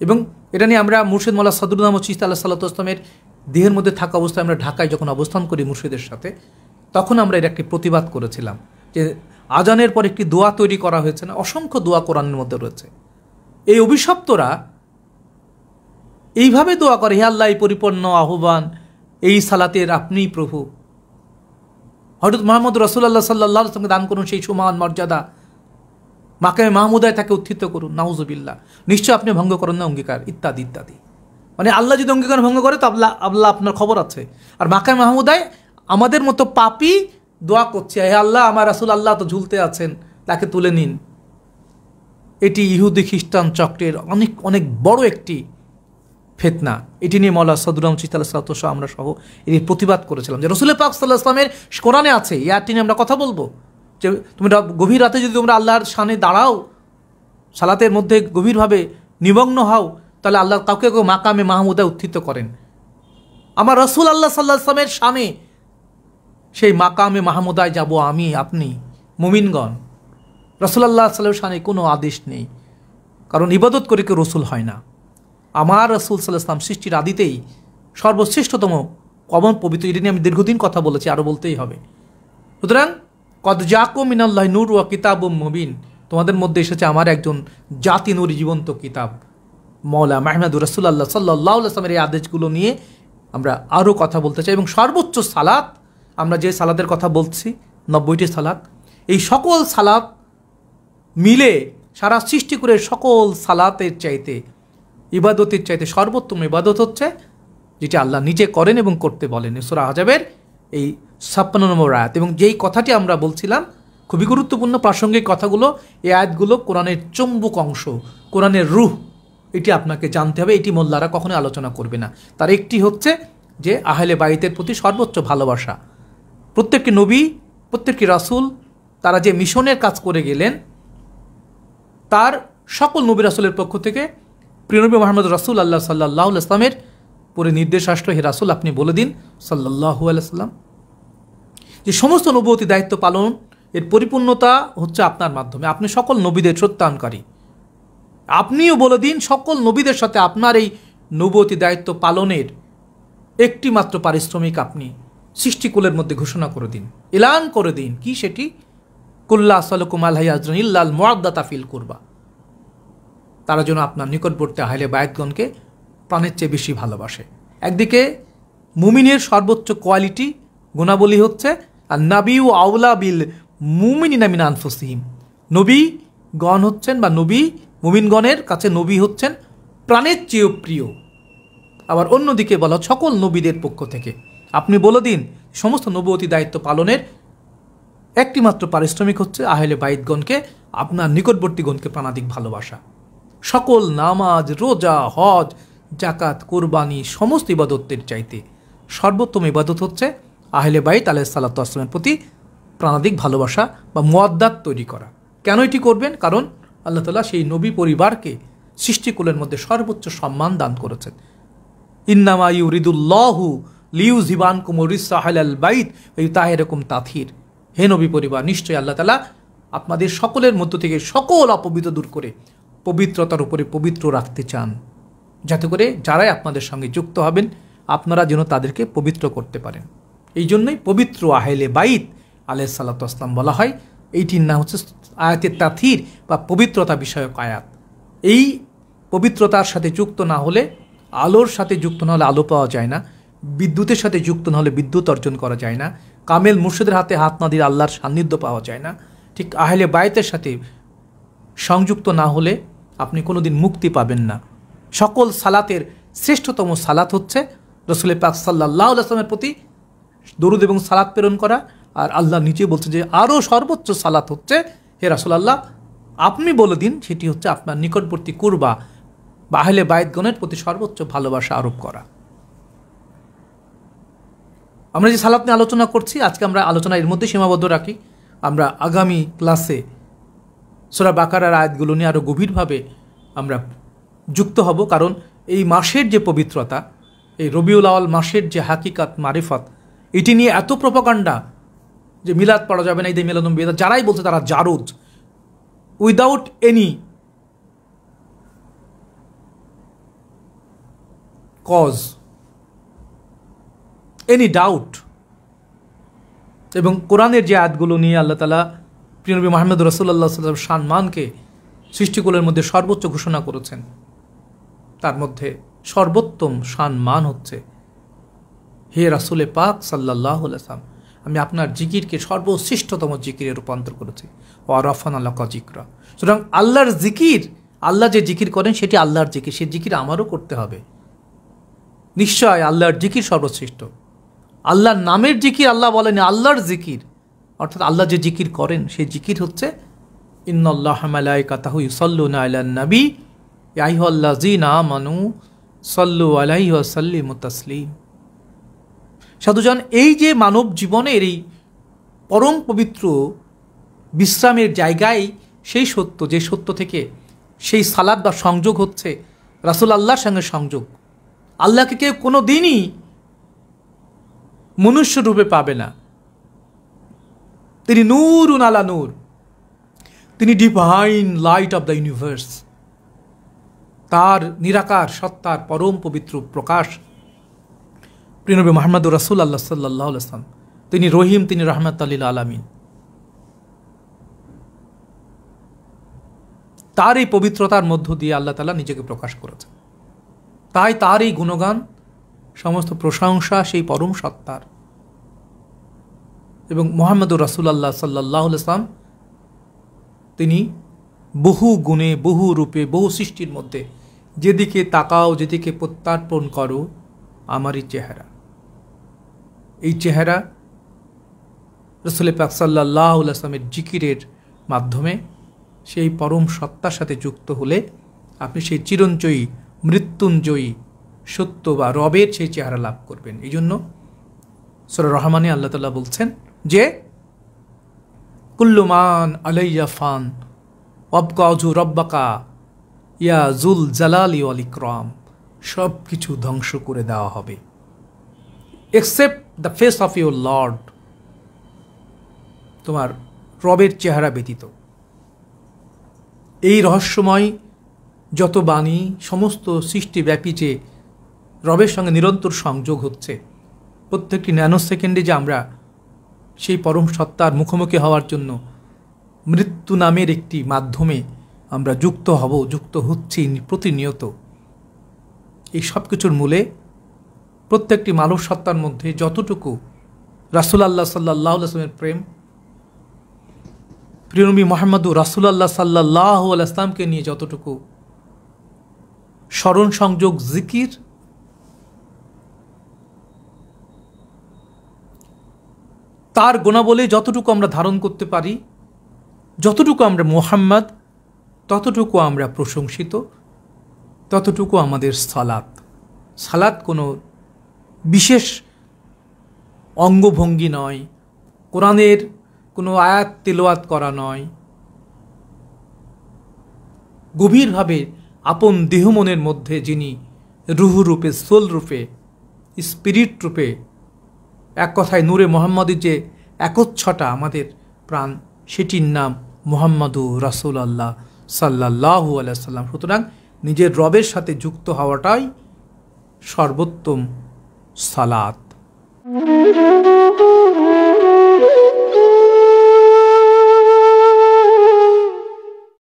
এবং এটা নিয়ে আমরা মুর্শিদ মোল্লা সাদরুল আহমদ চিশতি আলাইহিস সালাতু ওয়াস সালামের দেহের মধ্যে থাকা অবস্থায় আমরা ঢাকায় যখন অবস্থান করি মুর্শিদের সাথে, তখন আমরা এর একটি প্রতিবাদ করেছিলাম যে আজানের পর একটি দোয়া তৈরি করা হয়েছে না, অসংখ্য দোয়া কোরআনের মধ্যে রয়েছে। এই অভিশপ্তরা এইভাবে দোয়া করে, হে আল্লাহ, এই পরিপূর্ণ আহ্বান, এই সালাতের আপনিই প্রভু। হযরত মুহাম্মদ রাসূলুল্লাহ সাল্লাল্লাহু আলাইহি ওয়াসাল্লামকে দান করুন সেই সুমান মর্যাদা, মাকামে মাহমুদায় তাকে উত্থিত করুন, নাউজুবিল্লাহ, নিশ্চয় আপনি ভঙ্গ করেন না অঙ্গীকার, ইত্যাদি ইত্যাদি। মানে আল্লাহ যদি অঙ্গীকার ভঙ্গ করে তো আল্লাহ আপনার খবর আছে। আর মাকামে মাহমুদায় আমাদের মতো পাপী দোয়া করছে, হে আল্লাহ, আমার রাসূল আল্লাহ তো ঝুলতে আছেন, তাকে তুলে নিন। এটি ইহুদি খ্রিস্টান চক্রের অনেক অনেক বড় একটি ফিতনা। এটি নিয়ে মাওলানা সাদরুল আহমদ চিশতি আলাইহিস সালাতু ওয়াস সালাম আমরা সহ এর প্রতিবাদ করেছিলাম যে রাসূল পাক সাল্লাল্লাহু আলাইহি ওয়াসাল্লামের কোরআনে আছে, ইয়াটি নিয়ে আমরা কথা বলবো যে তোমরা গভীর রাতে যদি তোমরা আল্লাহর সামনে দাঁড়াও, সালাতের মধ্যে গভীরভাবে নিমগ্ন হও, তাহলে আল্লাহ কাউকে কেউ মাকামে মাহমুদা উত্থিত করেন। আমার রাসূল আল্লাহ সাল্লাল্লাহু আলাইহি ওয়াসাল্লামের সামনে সেই মাকামে মাহমুদায় যাব আমি, আপনি মুমিনগণ। রাসূলুল্লাহ সাল্লাল্লাহু আলাইহি ওয়াসাল্লামের সামনে কোনো আদেশ নেই, কারণ ইবাদত করে কেউ রসুল হয় না। আমার রাসূল সাল্লাল্লাহু আলাইহি ওয়াসাল্লাম সৃষ্টির আদিতেই সর্বশ্রেষ্ঠতম, কমন পবিত্র। এটা নিয়ে আমি দীর্ঘদিন কথা বলেছি, আরও বলতেই হবে। সুতরাং কদ জাকুম মিনাল্লাহি নূর ওয়া কিতাবুম মুবিন, তোমাদের মধ্যে এসেছে আমার একজন জাতি নূর, জীবন্ত কিতাব। মওলা মুহাম্মদুর রাসূলুল্লাহ সাল্লাল্লাহু আলাইহি ওয়াসাল্লামের এই আদেশগুলো নিয়ে আমরা আরও কথা বলতে চাই। এবং সর্বোচ্চ সালাত, আমরা যে সালাতের কথা বলছি 90টি সালাত, এই সকল সালাত মিলে সারা সৃষ্টি করে সকল সালাতের চাইতে, ইবাদতের চাইতে সর্বোত্তম ইবাদত হচ্ছে যেটি আল্লাহ নিজে করেন এবং করতে বলেন। সূরা আহজাবের এই 56 নম্বর আয়াত। এবং যেই কথাটি আমরা বলছিলাম, খুবই গুরুত্বপূর্ণ প্রাসঙ্গিক কথাগুলো, এই আয়াতগুলো কোরআনের চুম্বক অংশ, কোরআনের রূহ, এটি আপনাকে জানতে হবে। এটি মোল্লারা কখনোই আলোচনা করবে না। তার একটি হচ্ছে যে আহলে বাইতের প্রতি সর্বোচ্চ ভালোবাসা। প্রত্যেকটি নবী, প্রত্যেকটি রাসূল তারা যে মিশনের কাজ করে গেলেন, তার সকল নবী রাসূলের পক্ষ থেকে প্রিয়নবী মুহাম্মদ রাসূলুল্লাহ সাল্লাল্লাহু আলাইহি ওয়াসাল্লামের পরে নির্দেশ আসলো, হে রাসূল, আপনি বলে দিন সাল্লাল্লাহু আলাইহি ওয়াসাল্লাম যে সমস্ত নবুয়তি দায়িত্ব পালন এর পরিপূর্ণতা হচ্ছে আপনার মাধ্যমে। আপনি সকল নবীদের সত্যায়নকারী। আপনিও বলে দিন সকল নবীদের সাথে আপনার এই নবুয়তি দায়িত্ব পালনের একটি মাত্র পারিশ্রমিক আপনি সৃষ্টিকুলের মধ্যে ঘোষণা করে দিন, এলান করে দিন। কি সেটি? কুল্লা সালুকুম আলাইহি আজরুন ইল্লাল মুআদ্দাতা ফিল কুরবা। তারা যেন আপনার নিকটবর্তী আহলে বায়াতগণকে প্রাণের চেয়ে বেশি ভালোবাসে। একদিকে মুমিনের সর্বোচ্চ কোয়ালিটি, গুণাবলী হচ্ছে আর নাবিউ আউলা বিল মুমিনিনা মিন আনফুসিহিম। নবীগণ হচ্ছেন, বা নবী মুমিনগণের কাছে নবী হচ্ছেন প্রাণের চেয়েও প্রিয়। আবার অন্যদিকে বলা সকল নবীদের পক্ষ থেকে আপনি বলে দিন সমস্ত নবুয়তি দায়িত্ব পালনের একটি মাত্র পারিশ্রমিক হচ্ছে আহলে বাইতগণকে, আপনার নিকটবর্তীগণকে প্রাণাধিক ভালোবাসা। সকল নামাজ, রোজা, হজ, জাকাত, কোরবানি সমস্ত ইবাদতের চাইতে সর্বোত্তম ইবাদত হচ্ছে আহলে বাইত আলাইহিস সালাতু ওয়াস সালামের প্রতি প্রাণাধিক ভালোবাসা বা মুআদ্দাত তৈরি করা। কেন এটি করবেন? কারণ আল্লাহ তাআলা সেই নবী পরিবারকে সৃষ্টিকুলের মধ্যে সর্বোচ্চ সম্মান দান করেছেন। ইন্নামা ইউরিদুল্লাহু লিইউযহিবা আনকুম রিজসা আহলাল বাইত ওয়া ইউতাহিরাকুম তাতহির। হে নবী পরিবার, নিশ্চয়ই আল্লাহ তাআলা আপনাদের সকলের মধ্য থেকে সকল অপবিত্র দূর করে পবিত্রতার উপরে পবিত্র রাখতে চান, যাতে করে যারাই আপনাদের সঙ্গে যুক্ত হবেন আপনারা যেন তাদেরকে পবিত্র করতে পারেন। এই জন্যই পবিত্র আহলে বাইত আলাইহিস সালাতু ওয়াস সালাম বলা হয়। এইটির নাম হচ্ছে আয়াতে তাথির বা পবিত্রতা বিষয়ক আয়াত। এই পবিত্রতার সাথে যুক্ত না হলে, আলোর সাথে যুক্ত না হলে আলো পাওয়া যায় না, বিদ্যুতের সাথে যুক্ত না হলে বিদ্যুৎ অর্জন করা যায় না, কামেল মুর্শিদের হাতে হাত না দিলে আল্লাহর সান্নিধ্য পাওয়া যায় না। ঠিক আহলে বায়তের সাথে সংযুক্ত না হলে আপনি কোনোদিন মুক্তি পাবেন না। সকল সালাতের শ্রেষ্ঠতম সালাত হচ্ছে রাসূল পাক সাল্লাল্লাহু আলাইহি ওয়াসাল্লামের প্রতি দরুদ এবং সালাত প্রেরণ করা। আর আল্লাহ নিজে বলছে যে আরও সর্বোচ্চ সালাত হচ্ছে, হে রাসূলুল্লাহ আপনি বলে দিন, সেটি হচ্ছে আপনার নিকটবর্তী কুরবা বা আহলে বায়তগণের প্রতি সর্বোচ্চ ভালোবাসা আরোপ করা। আমরা যে সালাত নিয়ে আলোচনা করছি, আজকে আমরা আলোচনা এর মধ্যে সীমাবদ্ধ রাখি। আমরা আগামী ক্লাসে সূরা বাকারার আয়াতগুলো নিয়ে আরও গভীরভাবে আমরা যুক্ত হব, কারণ এই মাসের যে পবিত্রতা, এই রবিউল আউয়াল মাসের যে হাকিকাত মারিফত, এটি নিয়ে এত প্রপাগান্ডা যে মিলাদ পড়া যাবে না, ঈদে মিলাদুন্নবী, যারাই বলছে তারা জারুদ, without any cause, any doubt. এবং কোরআনের যে আয়াতগুলো নিয়ে আল্লাহ তাআলা প্রিয় নবী মুহাম্মদ রাসূলুল্লাহ সাল্লাল্লাহু আলাইহি ওয়াসাল্লাম সম্মানকে সৃষ্টিকুলের মধ্যে সর্বোচ্চ ঘোষণা করেছেন, তার মধ্যে সর্বোত্তম সম্মান হচ্ছে হে রাসূলে পাক সাল্লাল্লাহু আলাইহি ওয়াসাল্লাম, আমি আপনার জিকিরকে সর্বশ্রেষ্ঠতম জিকিরে রূপান্তর করেছি। ওয়া রাফানা লাকা যিকরা। সুতরাং আল্লাহর জিকির, আল্লাহ যে জিকির করেন সেটি আল্লাহর জিকির, সেই জিকির আমারও করতে হবে। নিশ্চয় আল্লাহর জিকির সর্বশ্রেষ্ঠ। আল্লাহর নামের জিকির আল্লাহ বলেন আল্লাহর জিকির, অর্থাৎ আল্লাহ যে জিকির করেন সেই জিকির হচ্ছে ইন্নাল্লাহা মালাইকাতাহু ইউসাল্লুনা আলান নবী ইয়া আইয়ুহাল্লাযীনা আমানু সাল্লু আলাইহি ওয়া সাল্লিমু তাসলিম। সাধুজন, এই যে মানব জীবনের এই পরম পবিত্র বিশ্রামের জায়গায় সেই সত্য, যে সত্য থেকে সেই সালাত বা সংযোগ হচ্ছে রাসূল আল্লাহর সঙ্গে সংযোগ। আল্লাহকে কেউ কোনো দিনই মনুষ্য রূপে পাবে না। তিনি নূরুন আলা নূর, তিনি divine light of the universe. তার নিরাকার সত্তার পরম পবিত্র প্রকাশ প্রিয় নবী মুহাম্মদ রাসূলুল্লাহ সাল্লাল্লাহু আলাইহি ওয়াসাল্লাম। তিনি রহিম, তিনি রাহমাতুল লিল আলামিন। তার এই পবিত্রতার মধ্য দিয়ে আল্লাহ তাআলা নিজেকে প্রকাশ করেছেন। তাই তার এই গুণগান, সমস্ত প্রশংসা সেই পরম সত্তার। এবং মুহাম্মদুর রাসূলুল্লাহ সাল্লাল্লাহু আলাইহি ওয়াসাল্লাম তিনি বহু গুণে, বহু রূপে, বহু সৃষ্টির মধ্যে যেদিকে তাকাও, যেদিকে প্রত্যার্পণ করো আমারই চেহারা। এই চেহারা রাসূল পাক সাল্লাল্লাহু আলাইহি ওয়াসাল্লামের জিকিরের মাধ্যমে সেই পরম সত্তার সাথে যুক্ত হলে আপনি সেই চিরঞ্জয়ী, মৃত্যুঞ্জয়ী সত্য বা রবের সেই চেহারা লাভ করবেন। এই জন্য সূরা রহমানে আল্লাহ তাআলা বলছেন যে কুল্লু মান আলাইয়া ফান ওয়াবকা ওয়াজহু রাব্বাকা ইয়া যুল জালালি ওয়াল ইকরাম। সব কিছু ধ্বংস করে দেওয়া হবে except the face of your Lord, তোমার রবের চেহারা ব্যতীত। এই রহস্যময় যত বাণী, সমস্ত সৃষ্টিব্যাপী যে রবের সঙ্গে নিরন্তর সংযোগ হচ্ছে, প্রত্যেকটি ন্যানো সেকেন্ডে যে আমরা সেই পরম সত্তার মুখোমুখি হওয়ার জন্য মৃত্যু নামের একটি মাধ্যমে আমরা যুক্ত হব, যুক্ত হচ্ছি প্রতিনিয়ত। এই সব কিছুর মূলে প্রত্যেকটি মানব সত্তার মধ্যে যতটুকু রাসূলুল্লাহ সাল্লাল্লাহু আলাইহি ওয়াসাল্লামের প্রেম, প্রিয় নবী মুহাম্মদ রাসূলুল্লাহ সাল্লাল্লাহু আলাইহি ওয়াসাল্লামকে নিয়ে যতটুকু স্মরণ, সংযোগ, জিকির, তার গুণাবলী যতটুকু আমরা ধারণ করতে পারি, যতটুকু আমরা মুহাম্মদ, ততটুকু আমরা প্রশংসিত, ততটুকু আমাদের সালাত। সালাত কোনো বিশেষ অঙ্গভঙ্গি নয়, কোরআনের কোনো আয়াত তিলাওয়াত করা নয়, গভীরভাবে আপন দেহ মনের মধ্যে যিনি রূহ রূপে, সোল রূপে, স্পিরিট রূপে, এক কথায় নূরে মুহাম্মদের যে একচ্ছটা আমাদের প্রাণ, সেটির নাম মুহাম্মাদুর রাসূলুল্লাহ সাল্লাল্লাহু আলাইহি ওয়াসাল্লাম। সুতরাং নিজের রবের সাথে যুক্ত হওয়াটাই সর্বোত্তম সালাত।